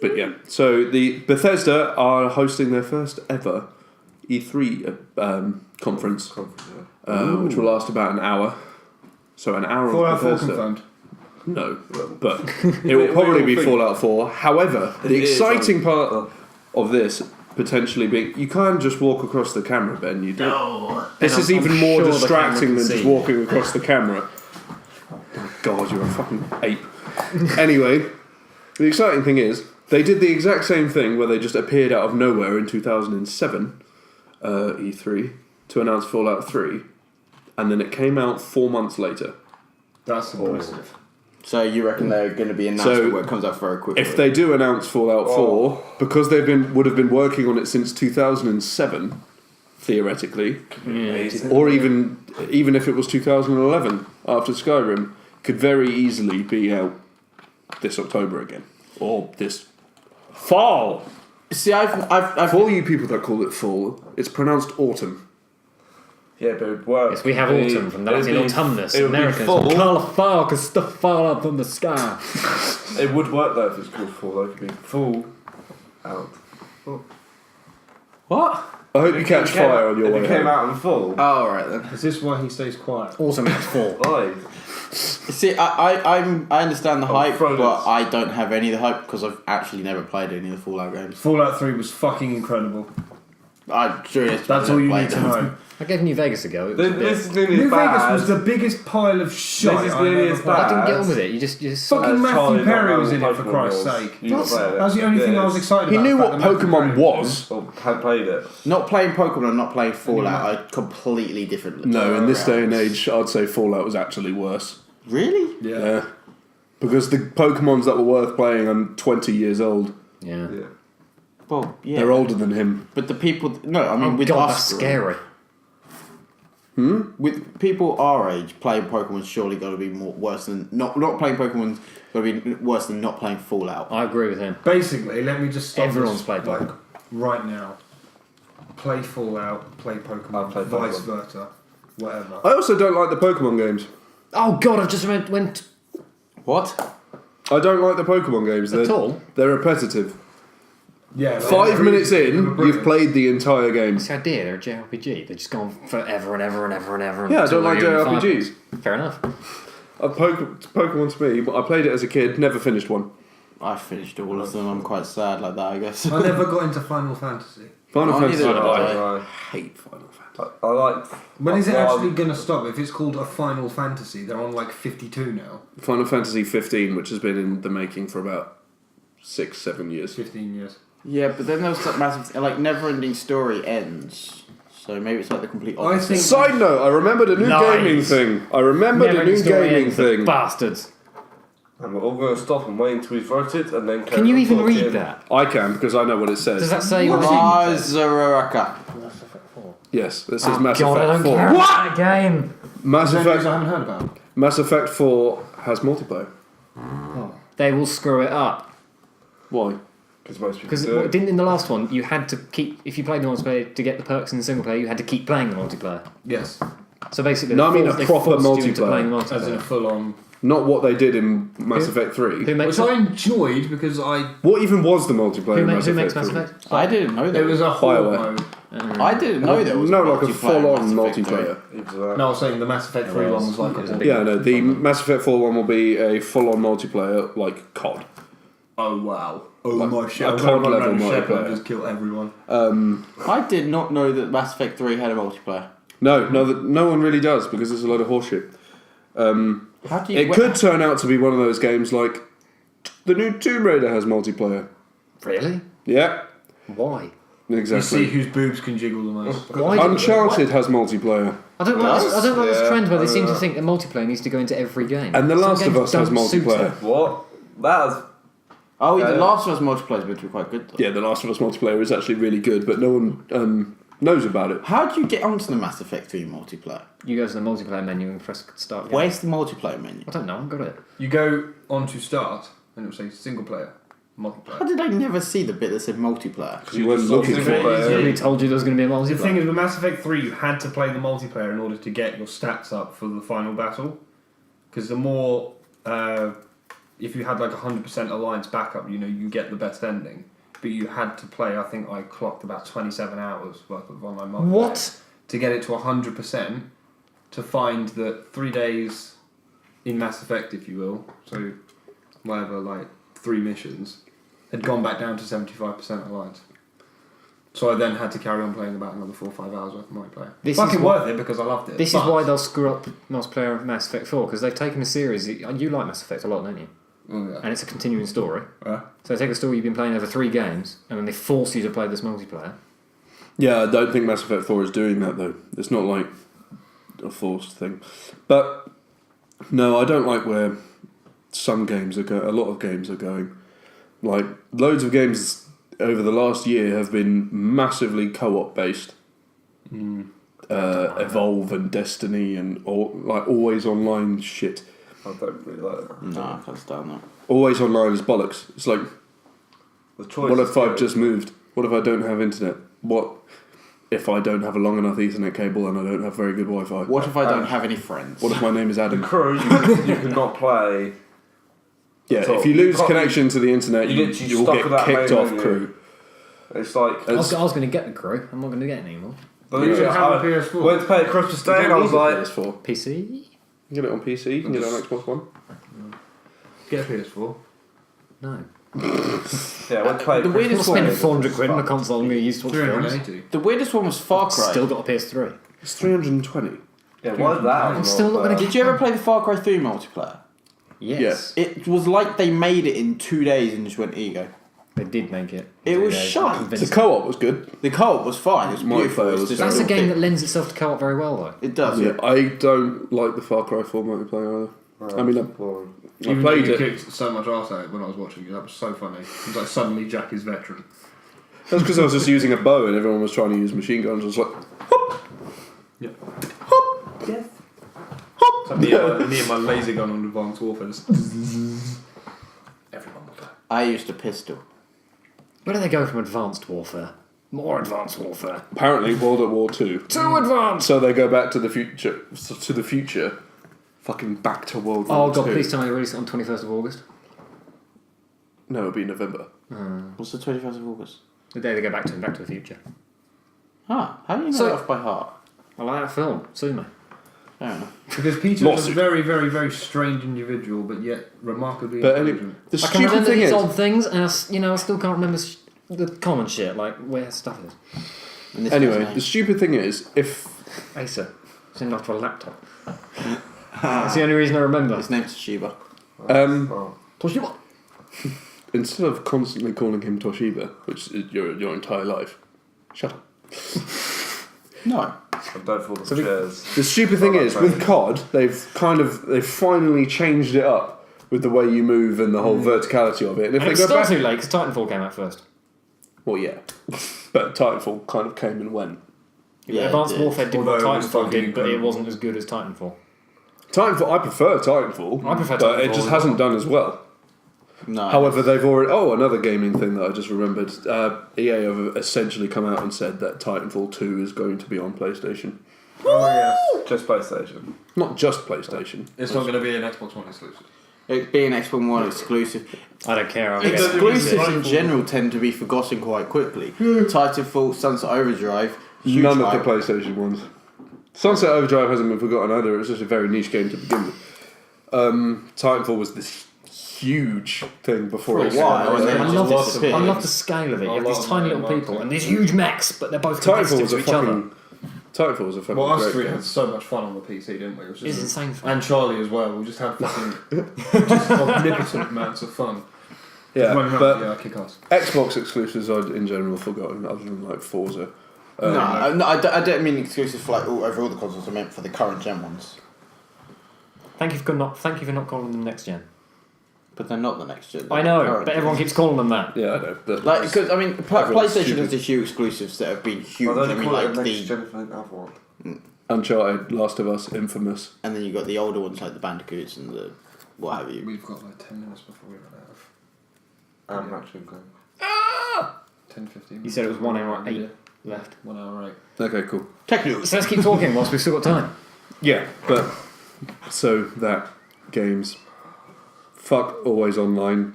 But yeah, so the Bethesda are hosting their first ever E3 conference, which will last about an hour. So an hour Fallout of 4 Bethesda. confirmed. no, but it will probably be Fallout 4. However, the exciting part of this potentially being you can't just walk across the camera, Ben. You don't. No. This is even more distracting than just see. walking across the camera. Oh God, you're a fucking ape. Anyway, the exciting thing is they did the exact same thing where they just appeared out of nowhere in 2007 E3 to announce Fallout 3, and then it came out 4 months later. That's impressive. So you reckon they're going to be announced where it comes out very quickly? If they do announce Fallout 4, because would have been working on it since 2007, theoretically, or even if it was 2011 after Skyrim, could very easily be out this October again or this fall. See, I've For all you people that call it fall, it's pronounced autumn. Yeah, but it would work. Yes, we have autumn from the Latin autumnus. It would be Americans fall. call a fall because stuff fall up from the sky. It would work though if it's called fall. Though it could be full out. What? I hope you catch fire on your way If it came home. out in full. Oh, all right then. Is this why he stays quiet? Also means fall. Aye. See, I understand the hype, Frodo's. but I don't have any of the hype because I've actually never played any of the Fallout games. Fallout 3 was fucking incredible. I'm curious. That's all you need to know. I gave New Vegas a go. It was a bit- This is nearly New as bad. Vegas was the biggest pile of shit This is I've nearly ever as played. I bad. didn't get on with it. You just Fucking As Matthew Charlie Perry not was in knowing it, for Pokemon Christ's rules. sake. You not played it. That was the only thing I was excited He about. knew the what fact that Matthew Pokemon Perry was. Or hadn't played it. Not playing Pokemon and not playing Fallout are completely different. No, in this day and realms. age, I'd say Fallout was actually worse. Really? Yeah. Because the Pokemons that were worth playing are 20 years old. yeah. Yeah. Well, yeah. They're older than him. But the people, no, I mean Oh with God, us, that's scary. with people our age, playing Pokemon's surely got to be more worse than not playing Pokemon's got to be worse than not playing Fallout. I agree with him. Basically, let me just stop Everyone's this, played like, Pokemon. right now. Play Fallout, play Pokemon, I've played vice Pokemon. versa, whatever. I also don't like the Pokemon games. Oh God, I've just went What? I don't like the Pokemon games. at all. They're repetitive. Yeah, like 5 minutes in, they were brilliant. you've played the entire game. It's the idea. They're a JRPG. They just go on forever and ever and ever and ever. Yeah, I until don't like they're even JRPGs. five. Fair enough. Pokemon to me, I played it as a kid, never finished one. I finished all of them. I'm quite sad like that, I guess. I never got into Final Fantasy. Final Oh, Fantasy. neither did I I. hate Final Fantasy. I like. When is it Well, actually going to stop? If it's called a Final Fantasy, they're on like 52 now. Final Fantasy 15, which has been in the making for about 6-7 years. 15 years. Yeah, but then there was that massive, like, never-ending story ends. So maybe it's like the complete I opposite. think Side note, I remembered a new Lies. gaming thing. I remembered Never a new ending story gaming ends, the thing. bastards. And we're all going to stop and wait until he's voted and then. Can you even read that? I can, because I know what it says. Does that say what? Mazaraka. Yes, it says Oh Mass God, I Effect don't 4. care about that game. Mass I Effect, haven't heard about. Mass Effect 4 has multiplayer. They will screw it up. Why? Because most people Because do it. didn't in the last one you had to keep, if you played the multiplayer to get the perks in the single player, you had to keep playing the multiplayer. Yes, So basically, No, I mean a they proper forced you into multiplayer. playing as in a multiplayer. full-on. Not what they did in Mass Who? Effect 3. Who makes Which I it? enjoyed because What even was the multiplayer Who, in makes, Mass who makes Effect Mass 3? Effect? I didn't know that. it was a horde BioWare. mode. I didn't know there was No, like a multiplayer full-on Mass Effect multiplayer. Exactly. No, I was saying the Mass Effect 3 one was like a Yeah, no, the Mass Effect 4 one will be a full-on multiplayer, like COD. oh wow, oh Like my shit, a I'm COD going level around Shepard multiplayer. and just kill everyone. I did not know that Mass Effect 3 had a multiplayer. No one really does, because it's a load of horseshit. How do you... It could turn out to be one of those games like the new Tomb Raider has multiplayer. Really? Yeah, Why? You see exactly. whose boobs can jiggle the most. Why? do- Uncharted has multiplayer. I don't like this. I don't like this Yeah, trend where they I seem to know. think that multiplayer needs to go into every game. And The Some Last of games Us has don't suit multiplayer. it. What? That was. Oh, yeah, Yeah. The Last of Us multiplayer is meant to be quite good, though. Yeah, The Last of Us multiplayer is actually really good, but no one knows about it. How do you get onto the Mass Effect 3 multiplayer? You go to the multiplayer menu and press start. Game. Where's the multiplayer menu? I don't know. I've got it. You go on to start and it will say single player, How multiplayer. did I never see the bit that said multiplayer? Because you weren't looking for Single it. player. Nobody told you there was going to be a The multiplayer. thing is, with Mass Effect 3, you had to play the multiplayer in order to get your stats up for the final battle. Because the more, if you had like 100% alliance backup, you know, you get the best ending. But you had to play, I think I clocked about 27 hours worth of online multiplayer. What? To get it to 100%, to find that 3 days in Mass Effect, if you will, so whatever, like 3 missions, had gone back down to 75% alliance. So I then had to carry on playing about another 4 or 5 hours worth of multiplayer. Fucking worth it because I loved it. This is why they'll screw up multiplayer of Mass Effect 4, because they've taken a series. You like Mass Effect a lot, don't you? Oh, yeah. And it's a continuing story. Yeah. So they take a story you've been playing over 3 games, and then they force you to play this multiplayer. Yeah, I don't think Mass Effect 4 is doing that though. It's not like a forced thing. But no, I don't like where some games are going. A lot of games are going. Like loads of games over the last year have been massively co-op based. Evolve and Destiny and like always online shit. I don't really like that. No, I can't stand that. Always online is bollocks. It's like, The choice what is if I've good. just moved? What if I don't have internet? What if I don't have a long enough Ethernet cable and I don't have very good Wi-Fi? What if I don't have any friends? What if my name is The Adam? crew, you cannot play. Yeah, So if you lose you can't- connection to the internet, you literally you'll stuck get with that kicked main off menu. crew. It's like. I was going to get the crew. I'm not going to get it anymore. But You literally, have a I PS4. went to pay at Christmas Day and I was like, PS4. PC? You can get it on PC. You can get it on Xbox One. Get a PS4. No. yeah, I went to pay. The I'm weirdest not spending one. 400 quid on a console I'm going to use to watch films. 380. The weirdest one was Far Cry. Still got a PS3. It's 320. Yeah, why is that? I'm still not gonna Did you ever play the Far Cry 3 multiplayer? Yes. It was like they made it in 2 days and just went, here you go. They did make it. It was Yeah, shite. The co-op was good. The co-op was fine. It was beautiful. Multiplayer It's was just That's a little game thing. that lends itself to co-op very well, though. It does. Yeah, I don't like the Far Cry 4 multiplayer either. I mean, I Even played though you it. kicked so much arse at it when I was watching you, that was so funny. It was like suddenly Jack is veteran. That's because I was just using a bow and everyone was trying to use machine guns. I was like, Yeah. hop, Yes. hop. So me and my laser gun on Advanced Warfare. Just everyone will play. I used a pistol. Where do they go from Advanced Warfare? More Advanced Warfare. Apparently, World at War 2. Too advanced! So they go back to the future. To the future. Fucking back to World War Oh god, 2. please tell me they release it on 21st of August. No, it'll be November. What's the 21st of August? The day they go back to the Future. Huh. How do you know So- that off by heart? I like that film. Sue me. Fair enough. Because Peter was a Lawsuit. very, very, very strange individual, but yet remarkably But anyway, intelligent. the I can stupid remember thing these is, odd things, and I still can't remember the common shit, like where stuff is. And this anyway, guy's the stupid thing is, if Acer. Seemed after a laptop. That's the only reason I remember. His name's Toshiba. Toshiba. instead of constantly calling him Toshiba, which is your entire life, shut up. No. I don't feel the So we- chairs. The stupid thing is, with COD, they've finally changed it up with the way you move and the whole verticality of it. And if And they it's go still back, too late because Titanfall came out first. well, yeah, but Titanfall kind of came and went. Yeah, Advanced it did. Warfare did what Although it was Titanfall fucking did, but it incredible. wasn't as good as Titanfall. Titanfall, I prefer Titanfall. I prefer but it Titanfall just as hasn't done as well. No. However, they've already. Oh, another gaming thing that I just remembered. EA have essentially come out and said that Titanfall 2 is going to be on PlayStation. Oh, yes. Just PlayStation. Not just PlayStation. It's not going to be an Xbox One exclusive. It being Xbox One exclusive. I don't care. I'll get it. Exclusives in general tend to be forgotten quite quickly. Titanfall, Sunset Overdrive, huge None hype. of the PlayStation ones. Sunset Overdrive hasn't been forgotten either. It was just a very niche game to begin with. Titanfall was this huge thing before For a it while, came out. and then I it love just this. disappeared. I love the scale of it. You have I these love tiny that little marketing. people and these huge mechs, but they're both Titanfall competitive was to a each other. fucking. Titanfall was a fucking Well, us great three game. had so much fun on the PC, didn't we? It was It's just insane fun. and Charlie as well. We just had fucking just omnipotent amounts of fun. Yeah, Running around, but yeah, kick ass. Xbox exclusives are in general forgotten, other than like Forza. No, I don't mean exclusive for like over all the consoles. I meant for the current gen ones. Thank you for not calling them next gen. But they're not the next gen. I they're know, current but gen. everyone keeps calling them that. Yeah, I know. But Like, because I mean, Everyone's PlayStation stupid. has a few exclusives that have been huge. I I don't mean, call it like a next the, gen for the other one. Uncharted, Last of Us, Infamous. and then you got the older ones like the Bandicoots and the what have you. We've got like 10 minutes before we run out of. And Ratchet and Clank. 10, 15. You said it was 1 hour 8 Yeah, left. 1 hour 8. Okay, cool. Technically, So let's keep talking whilst we've still got time. Yeah, but so that games, fuck always online.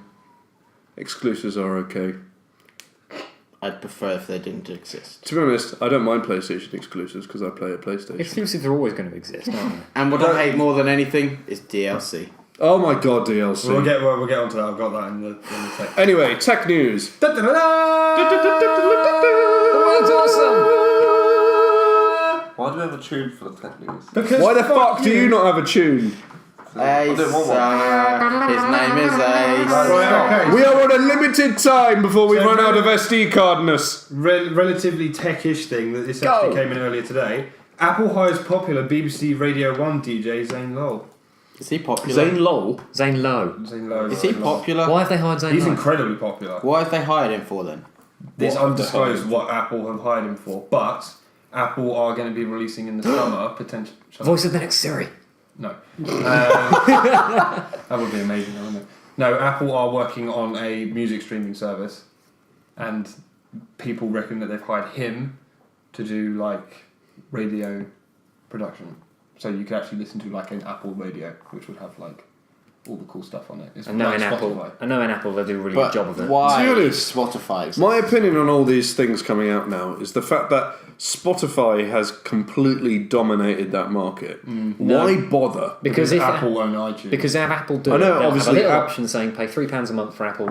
Exclusives are okay. I'd prefer if they didn't exist. To be honest, I don't mind PlayStation exclusives because I play at PlayStation. Exclusives are always going to exist, aren't they? And what I hate more than anything is DLC. Oh my god, DLC. We'll get onto that. I've got that in the text. Anyway, tech news. The world's awesome! Why do we have a tune for the tech news? Because Why the fuck do you not have a tune? I don't want one. His name is Ace. Right, okay. We are on a limited time before we run out of SD cardness. Relatively tech-ish thing that this actually came in earlier today. Apple hires popular BBC Radio 1 DJ Zane Lowe. Is he popular? Zane Lowe? Zane Lowe. Zane Lowe. Is he popular? Why have they hired Zane He's Lowe? incredibly popular. What have they hired him for then? It's What undisclosed what Apple have hired him for, but Apple are going to be releasing in the summer potentially. Voice of the next Siri. No. That would be amazing, wouldn't it? No, Apple are working on a music streaming service, and people reckon that they've hired him to do like radio production. So you could actually listen to like an Apple radio, which would have like all the cool stuff on it. It's I know like in Apple they'll do a really good job of it. Why To be honest, Spotify exists? My opinion on all these things coming out now is the fact that Spotify has completely dominated that market. Why bother? because if Apple own iTunes. Because they have Apple do I it, know, they'll obviously, have a little option saying pay £3 a month for Apple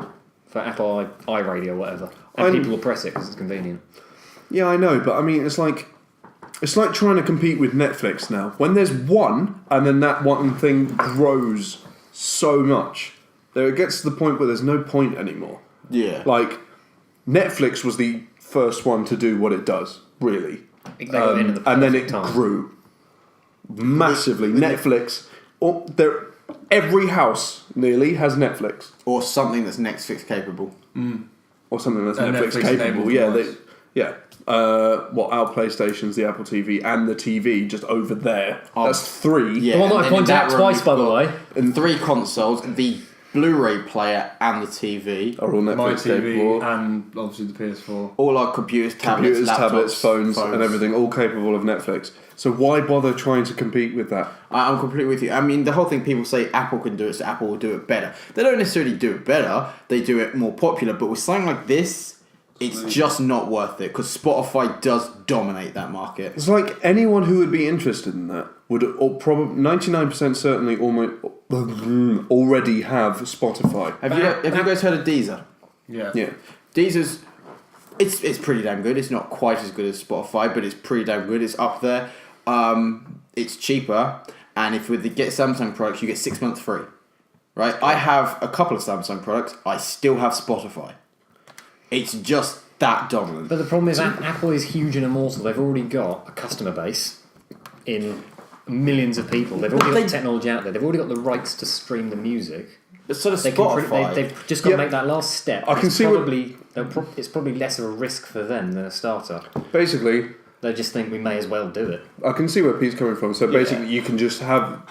iRadio or whatever, and people will press it because it's convenient. Yeah, I know, but I mean, it's like trying to compete with Netflix now. When there's one, and then that one thing grows so much, there it gets to the point where there's no point anymore. Yeah. Like, Netflix was the first one to do what it does, really. They got in at the And then it perfect time. grew massively. Netflix, every house nearly has Netflix. Or something that's Netflix capable. Or something that's And Netflix Netflix capable. enabled Yeah, device. our PlayStations, the Apple TV, and the TV just over there. That's three. Yeah. The one that and I then in pointed that out room twice, you've by the got way. And 3 consoles, the Blu-ray player and the TV. Are all My Netflix TV capable. and obviously the PS4. All our computers, tablets, laptops, phones, and everything, all capable of Netflix. So why bother trying to compete with that? I'm completely with you. I mean, the whole thing, people say Apple can do it, so Apple will do it better. They don't necessarily do it better, they do it more popular, but with something like this, it's just not worth it, because Spotify does dominate that market. It's like anyone who would be interested in that would, or probably 99% certainly, already have Spotify. Have you guys heard of Deezer? Yeah. Yeah. Deezer's, it's pretty damn good. It's not quite as good as Spotify, but it's pretty damn good. It's up there. It's cheaper, and if you get Samsung products, you get 6 months free. Right? I have a couple of Samsung products. I still have Spotify. It's just that dominant. But the problem is Apple is huge and immortal. They've already got a customer base in millions of people. They've already got technology out there. They've already got the rights to stream the music. But sort of They Spotify. they've just got to make that last step. I can it's see it's probably less of a risk for them than a startup. Basically, They just think we may as well do it. I can see where Pete's coming from. So basically, you can just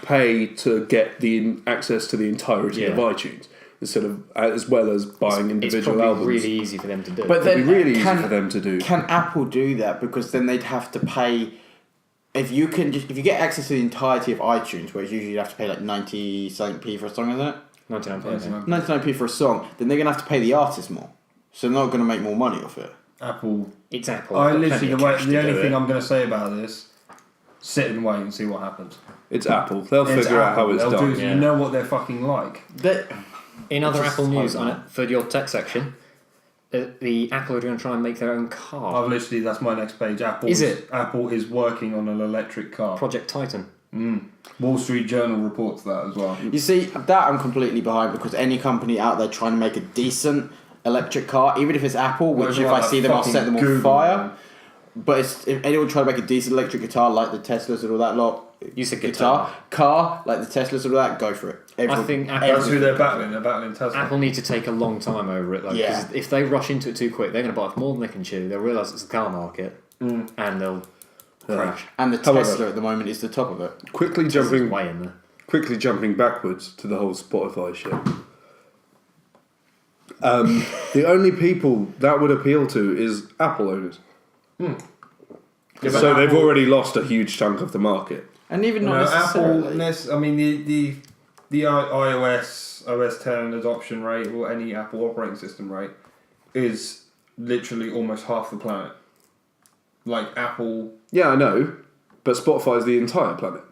pay to get the access to the entirety of iTunes instead of as well as buying individual it's albums. really easy for them to do. But It'd then be really easy can- for them to do. Can Apple do that? Because then they'd have to pay. If you get access to the entirety of iTunes, whereas usually you have to pay like 90 something p for a song, isn't it? 99%. 99p for a song, then they're gonna have to pay the artist more. So they're not gonna make more money off it. Apple. It's Apple. I They've got literally plenty of cash the to only do thing it. I'm going to say about this: sit and wait and see what happens. It's Apple. They'll It's figure out how Apple. it's They'll done. do- Yeah. You know what they're fucking like. In other Just Apple news, hope not. for your tech section, the Apple are going to try and make their own car. That's my next page. Apple is working on an electric car. Project Titan. Wall Street Journal reports that as well. You see, that I'm completely behind, because any company out there trying to make a decent electric car, even if it's Apple, which if I see them, I'll set them on fire. But if anyone trying to make a decent electric guitar like the Teslas and all that lot, You said guitar. car like the Teslas and all that, go for it. I think That's who they're battling. They're battling Tesla. Apple need to take a long time over it, though. Yeah. Because if they rush into it too quick, they're going to bite off more than they can chew. They'll realise it's the car market, and they'll crash. And the However- Tesla at the moment is the top of it. Quickly Tesla's jumping way in there. quickly jumping backwards to the whole Spotify shit. The only people that would appeal to is Apple owners. Yeah, but So they've Apple- already lost a huge chunk of the market. And even No, not necessarily. Apple. I mean, the iOS OS 10 adoption rate or any Apple operating system rate is literally almost half the planet. Like Apple. Yeah, I know, but Spotify is the entire planet.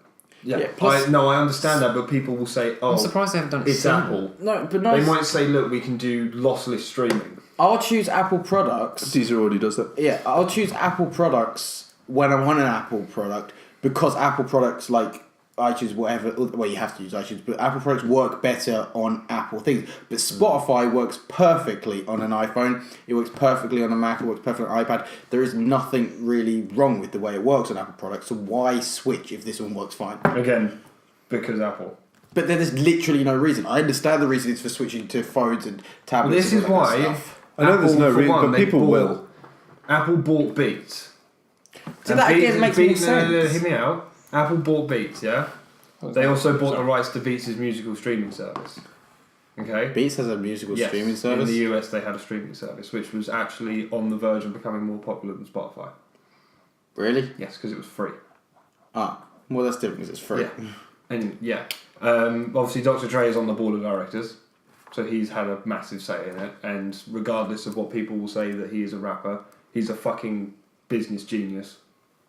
Yeah, plus, I understand that, but people will say, "Oh, I'm surprised they haven't done it. it's Apple." No, but They might say, "Look, we can do lossless streaming." I'll choose Apple products. Deezer already does that. Yeah, I'll choose Apple products when I want an Apple product because Apple products like iTunes, whatever. Well, you have to use iTunes, but Apple products work better on Apple things. But Spotify works perfectly on an iPhone. It works perfectly on a Mac. It works perfectly on an iPad. There is nothing really wrong with the way it works on Apple products. So why switch if this one works fine? Again, because Apple. But there's literally no reason. I understand the reason is for switching to phones and tablets. This and is all that kind why. of stuff. I know there's no Apple, for reason, one, but they people will. Apple bought Beats. So that again makes more sense. Hear me out. Apple bought Beats, yeah? They also bought the rights to Beats' musical streaming service. Okay? Beats has a musical streaming service. In the US, they had a streaming service, which was actually on the verge of becoming more popular than Spotify. Really? Yes, because it was free. Ah, well, that's different because it's free. Yeah. And obviously, Dr. Dre is on the board of directors, so he's had a massive say in it. And regardless of what people will say that he is a rapper, he's a fucking business genius.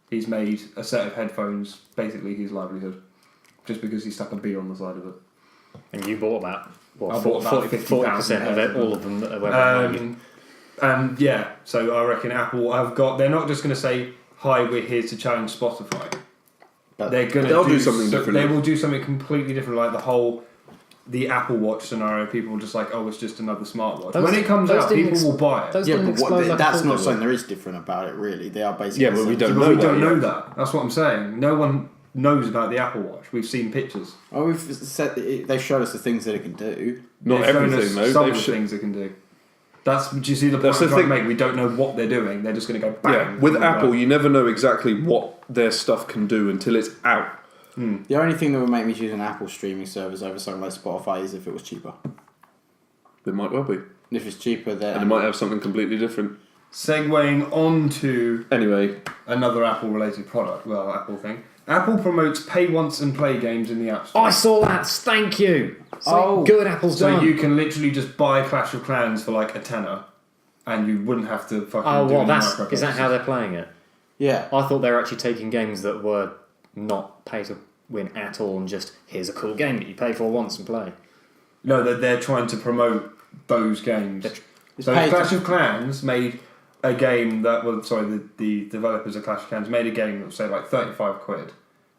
He's made a set of headphones basically his livelihood, just because he stuck a B on the side of it. And you bought that? What, I bought about 40% of it, all of them that were and yeah, so I reckon Apple they're not just going to say, "Hi, we're here to challenge Spotify." But they'll do something different. They will do something completely different, like the Apple Watch scenario. People are just like, "Oh, it's just another smartwatch." When it comes out, people will buy it. Yeah, but that's not something there is different about it, really. They are basically... Yeah, but we don't know We that don't know yet. that. That's what I'm saying. No one knows about the Apple Watch. We've seen pictures. Oh, we've said they've showed us the things that it can do. Not They've shown everything, us though. Some They've of the things it can do. Do you see the point That's the I'm trying to thing. make? We don't know what they're doing. They're just going to go bang. Yeah, with Apple, you never know exactly what their stuff can do until it's out. The only thing that would make me choose an Apple streaming service over something like Spotify is if it was cheaper. It might well be. If it's cheaper, then... And it might have something completely different. Segueing on to Anyway, another Apple-related product. Well, Apple thing. Apple promotes pay once and play games in the App Oh, Store. I saw that. Thank you. Good, Apple's So done. you can literally just buy Clash of Clans for like $10, and you wouldn't have to fucking do any micropurchases. Is that how they're playing it? Yeah. I thought they were actually taking games that were not pay to win at all and just, here's a cool game that you pay for once and play. No, they're trying to promote those games. So Clash of Clans made a game that the developers of Clash of Clans made a game that was say like £35,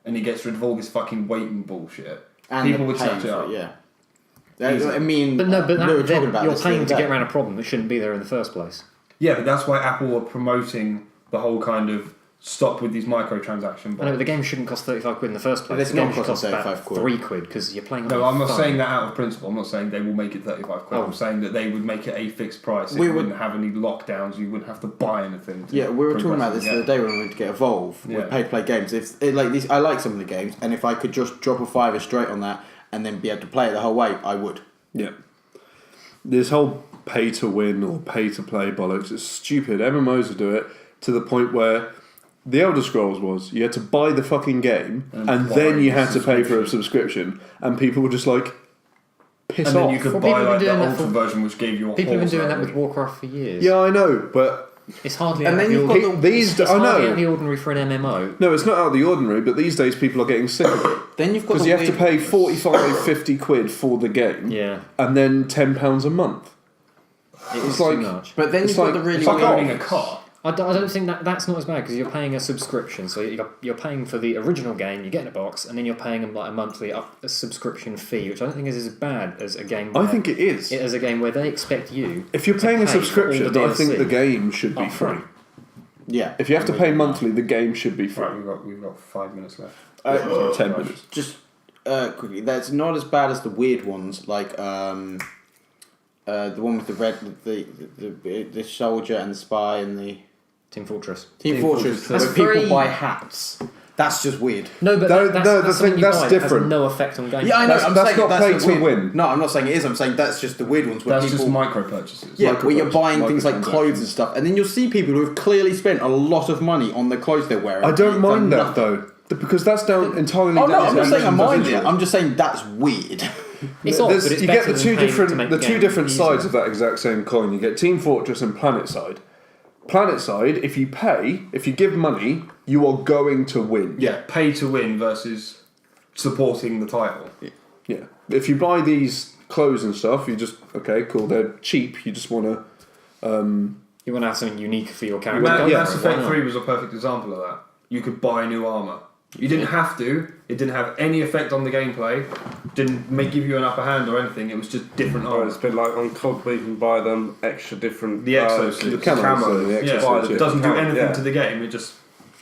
and he gets rid of all this fucking waiting bullshit. And people would snatch it up. Yeah. I mean, But no, but we were talking about you're this paying the to other get day. around a problem that shouldn't be there in the first place. Yeah, but that's why Apple are promoting the whole kind of stop with these microtransaction I know, bots. but the game shouldn't cost £35 in the first place. This The game not should cost cost about £35. £3 because you're playing. No, on I'm not phone. saying that out of principle. I'm not saying they will make it £35. Oh. I'm saying that they would make it a fixed price. We You would- wouldn't have any lockdowns. You wouldn't have to buy anything. Yeah, we were talking about this the the other day when we went to get Evolve with Yeah. pay-to-play games. I like some of the games, and if I could just drop a $5 straight on that and then be able to play it the whole way, I would. yeah. This whole pay to win or pay to play bollocks is stupid. MMOs will do it to the point where the Elder Scrolls was you had to buy the fucking game and then you had to pay for a subscription, and people were just like piss And off. then you could Well, buy people have like been the doing that ultra for- version, which gave you a People have been horse doing that army. with Warcraft for years. Yeah, I know, but It's hardly And out then of the you've ordinary. got the- these It's I hardly out of know. the ordinary for an MMO. No, it's not out of the ordinary, but these days people are getting sick of it. Then you've got Because the you have to weird- pay 45, 50 quid for the game, Yeah, and then £10 a month. it's It's too like much. But then It's you've got like- the really fuck weird... off. Owning a car. I don't think that's not as bad because you're paying a subscription. So you're paying for the original game, you get in a box, and then you're paying them like a monthly a subscription fee, which I don't think is as bad as a game. I think it is. as a game where they expect you. If you're paying a pay for all subscription, the I think DLC the game should be up free. front. Yeah. If you have to pay monthly, the game should be free. Right, we've got 5 minutes left. Sorry, 10 minutes. Just quickly, that's not as bad as the weird ones, like the one with the red, the soldier and the spy and the Team Fortress. Team Fortress. That's Where people very- buy hats. That's just weird. No, but No, that's no, the something thing- you that's buy that different. Has no effect on gameplay. Yeah, I know. That's- I'm that's saying not that's pay the to weird- win. No, I'm not saying it is. I'm saying that's just the weird ones where That's people. just micro-purchases. Yeah, where you're buying things like microtransactions. clothes and stuff, and then you'll see people who have clearly spent a lot of money on the clothes they're wearing. I don't for mind that nothing. though, because that's down entirely Oh down no, to I'm not saying I mind it. individual. I'm just saying that's weird. It's odd, but it's you get better the than two paying to different make the the two game different easier. sides of that exact same coin. You get Team Fortress and PlanetSide. PlanetSide, if you give money, you are going to win. Yeah, pay to win versus supporting the title. Yeah. If you buy these clothes and stuff, you just okay, cool. They're cheap. You just want to. You want to have something unique for your character. Mass Effect 3 was a perfect example of that. You could buy new armour. You didn't have to. It didn't have any effect on the gameplay. Didn't give you an upper hand or anything. It was just different armour. It's been like on COD where you can buy them extra different... The exosuits. The camos. The exosuits, It doesn't do anything to the game. It just...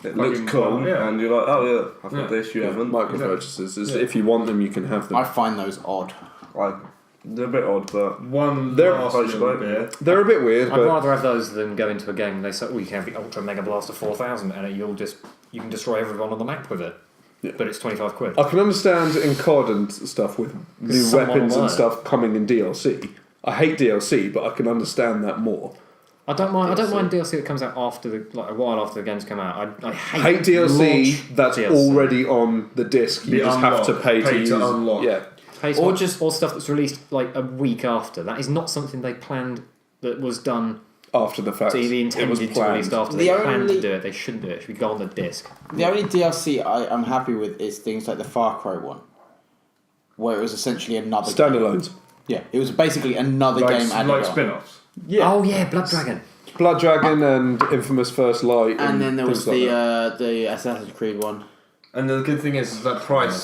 It looks cool, and you're like, oh yeah, I've got this, you haven't. Micropurchases. If you want them, you can have them. I find those odd. They're a bit odd, but... They're a bit weird, I'd but... rather have those than go into a game and they say, you can have the Ultra Mega Blaster 4000 and you can destroy everyone on the map with it. Yeah. But it's 25 quid. I can understand in COD and stuff with new weapons and stuff coming in DLC. I hate DLC, but I can understand that more. I don't mind DLC that comes out after a while after the game's come out. I hate DLC that's DLC. Already on the disc. You just have to pay to use. Unlock. Yeah. Or stuff that's released like a week after. That is not something they planned. That was done after the fact. So they intended to release after they planned to do it. They shouldn't do it. It should be go on the disc. The only DLC I'm happy with is things like the Far Cry one, where it was essentially another standalones. Game. Yeah, it was basically another game added like on. spin-offs. Yeah. Oh yeah, Blood Dragon. Blood Dragon and Infamous First Light. And then there was the Assassin's Creed one. And the good thing is that price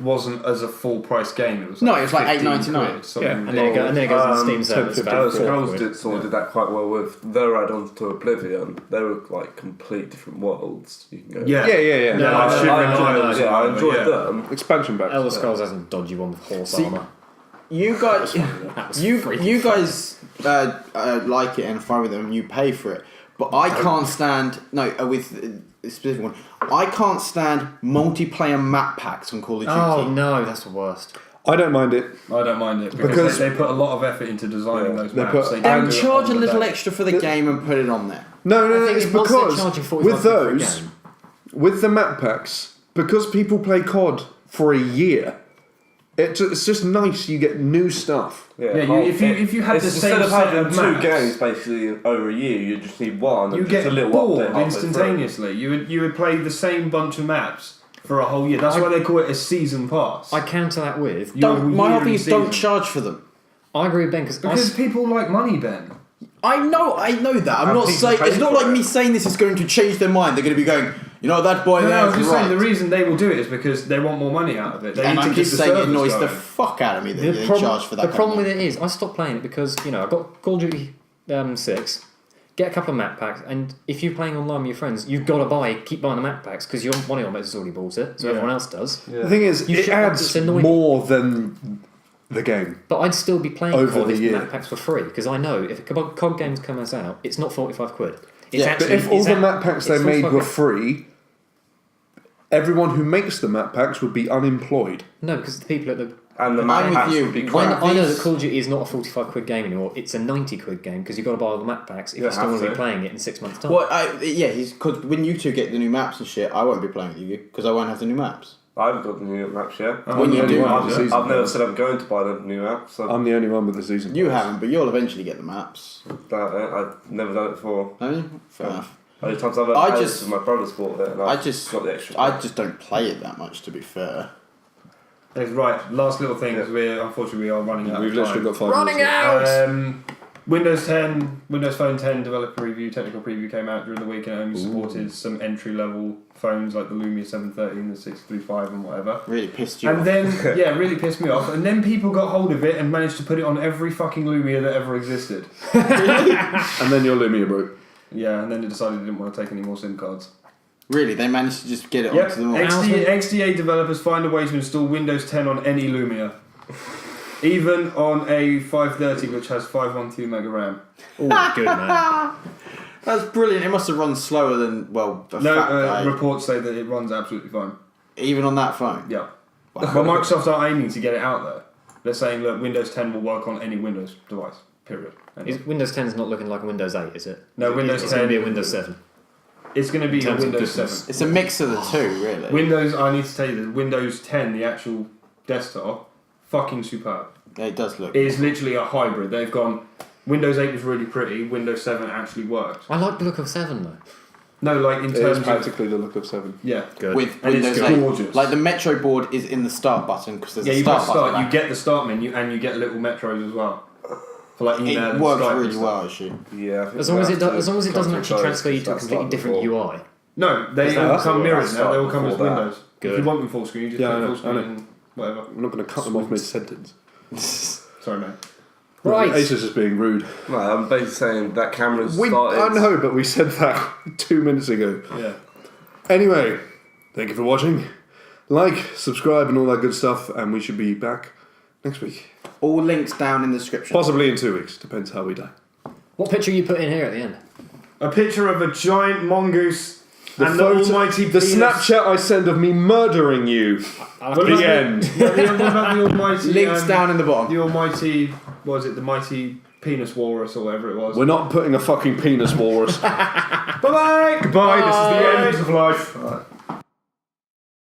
wasn't as a full price game. It was it was like $8.99. Yeah, and then it goes on Steam service. Scrolls did that quite well with their add-ons to Oblivion. They were like complete different worlds. You can go. Yeah. I enjoyed them. Expansion packs. Elder Scrolls has a dodgy one with horse armor. You guys, you guys like it and fine with them. And you pay for it, but I can't stand with. Specific one. I can't stand multiplayer map packs on Call of Duty. Oh no, that's the worst. I don't mind it. I don't mind it because they put a lot of effort into designing those maps. They charge a little extra for the game and put it on there. No, it's because with those, with the map packs, because people play COD for a year, it's just nice. You get new stuff. If you had the same instead of having set of two games basically over a year, you just need one. You get bored instantaneously. You would play the same bunch of maps for a whole year. That's why they call it a season pass. I counter that with my whole thing is don't charge for them. I agree with Ben because people like money, Ben. I know that. I'm not saying it's not like me saying this is going to change their mind. They're going to be going, that boy there. I was just saying the reason they will do it is because they want more money out of it. I'm just saying it annoys the fuck out of me that they charge for that. The problem with it is I stopped playing it because I got Call of Duty 6. Get a couple of map packs, and if you're playing online with your friends, you've got to keep buying the map packs because one of your mates has already bought it, so everyone else does. Yeah. The thing is, it adds more than the game. But I'd still be playing COD if the map packs were free because I know if a COD game comes out, it's not 45 quid. But if all the map packs they made were free, everyone who makes the map packs would be unemployed. No, because the people at the... And the map packs would be crap. I know that Call of Duty is not a 45 quid game anymore. It's a 90 quid game because you've got to buy all the map packs if you're still going to be playing it in 6 months' time. Well, because when you two get the new maps and shit, I won't be playing with you because I won't have the new maps. I haven't got the new maps yet. When you do, I've never said I'm going to buy the new maps. So I'm the only one with the season. You haven't, but you'll eventually get the maps. I've never done it before. Have you? Fair enough. Only times I've ever played it, my brother's bought it, and I just got the extra. I just don't play it that much, to be fair. Right, last little thing because unfortunately we are running out. We've literally got 5 minutes. Running out. Windows Phone 10 developer review, technical preview came out during the week and only supported some entry level phones like the Lumia 730 the 635 and whatever. Really pissed you off. And then, really pissed me off. And then people got hold of it and managed to put it on every fucking Lumia that ever existed. And then your Lumia broke. Yeah, and then they decided they didn't want to take any more SIM cards. Really? They managed to just get it onto them all? XDA developers find a way to install Windows 10 on any Lumia. Even on a 530 which has 512 mega RAM. Oh, good man. That's brilliant. It must have run slower than, reports say that it runs absolutely fine. Even on that phone? Yeah. But Microsoft are aiming to get it out there. They're saying, look, Windows 10 will work on any Windows device, period. Anyway. Windows 10 is not looking like a Windows 8, is it? No, Windows 10... It's going to be a Windows 7. It's going to be a Windows 7. It's a mix of the two, really. I need to tell you that Windows 10, the actual desktop, fucking superb. Yeah, it does look. It is literally a hybrid. They've gone. Windows 8 was really pretty. Windows 7 actually worked. I like the look of 7 though. No, like in It terms is practically the look of 7. yeah. Good. With And Windows it's 8. gorgeous. Like the Metro board is in the start button because there's Yeah, a you start press start. button. You get the start menu and you get little metros as well. For like email It and works Skype and really stuff. well, actually. Yeah. I think As long we as it have does, to as long as it doesn't come actually to transfer you to a that completely start different before. UI. No, they all that's come what mirrored I now. They all come as started before that. Windows. Good. If you want them full screen, you just Yeah, I put know, full screen I know. and whatever. I'm not going to cut them off mid-sentence. Sorry, mate. Right. Ace is just being rude. No, I'm basically saying that camera's I started. know, but we said that 2 minutes ago. Yeah. Anyway, thank you for watching. Like, subscribe, and all that good stuff, and we should be back next week. All links down in the description. Possibly in 2 weeks, depends how we die. What picture you put in here at the end? A picture of a giant mongoose and the almighty the penis. Snapchat I send of me murdering you. The end. What about the almighty... Links down in the bottom. The almighty... What was it? The mighty penis walrus or whatever it was. We're not putting a fucking penis walrus. Bye-bye! Goodbye, this is the end of life.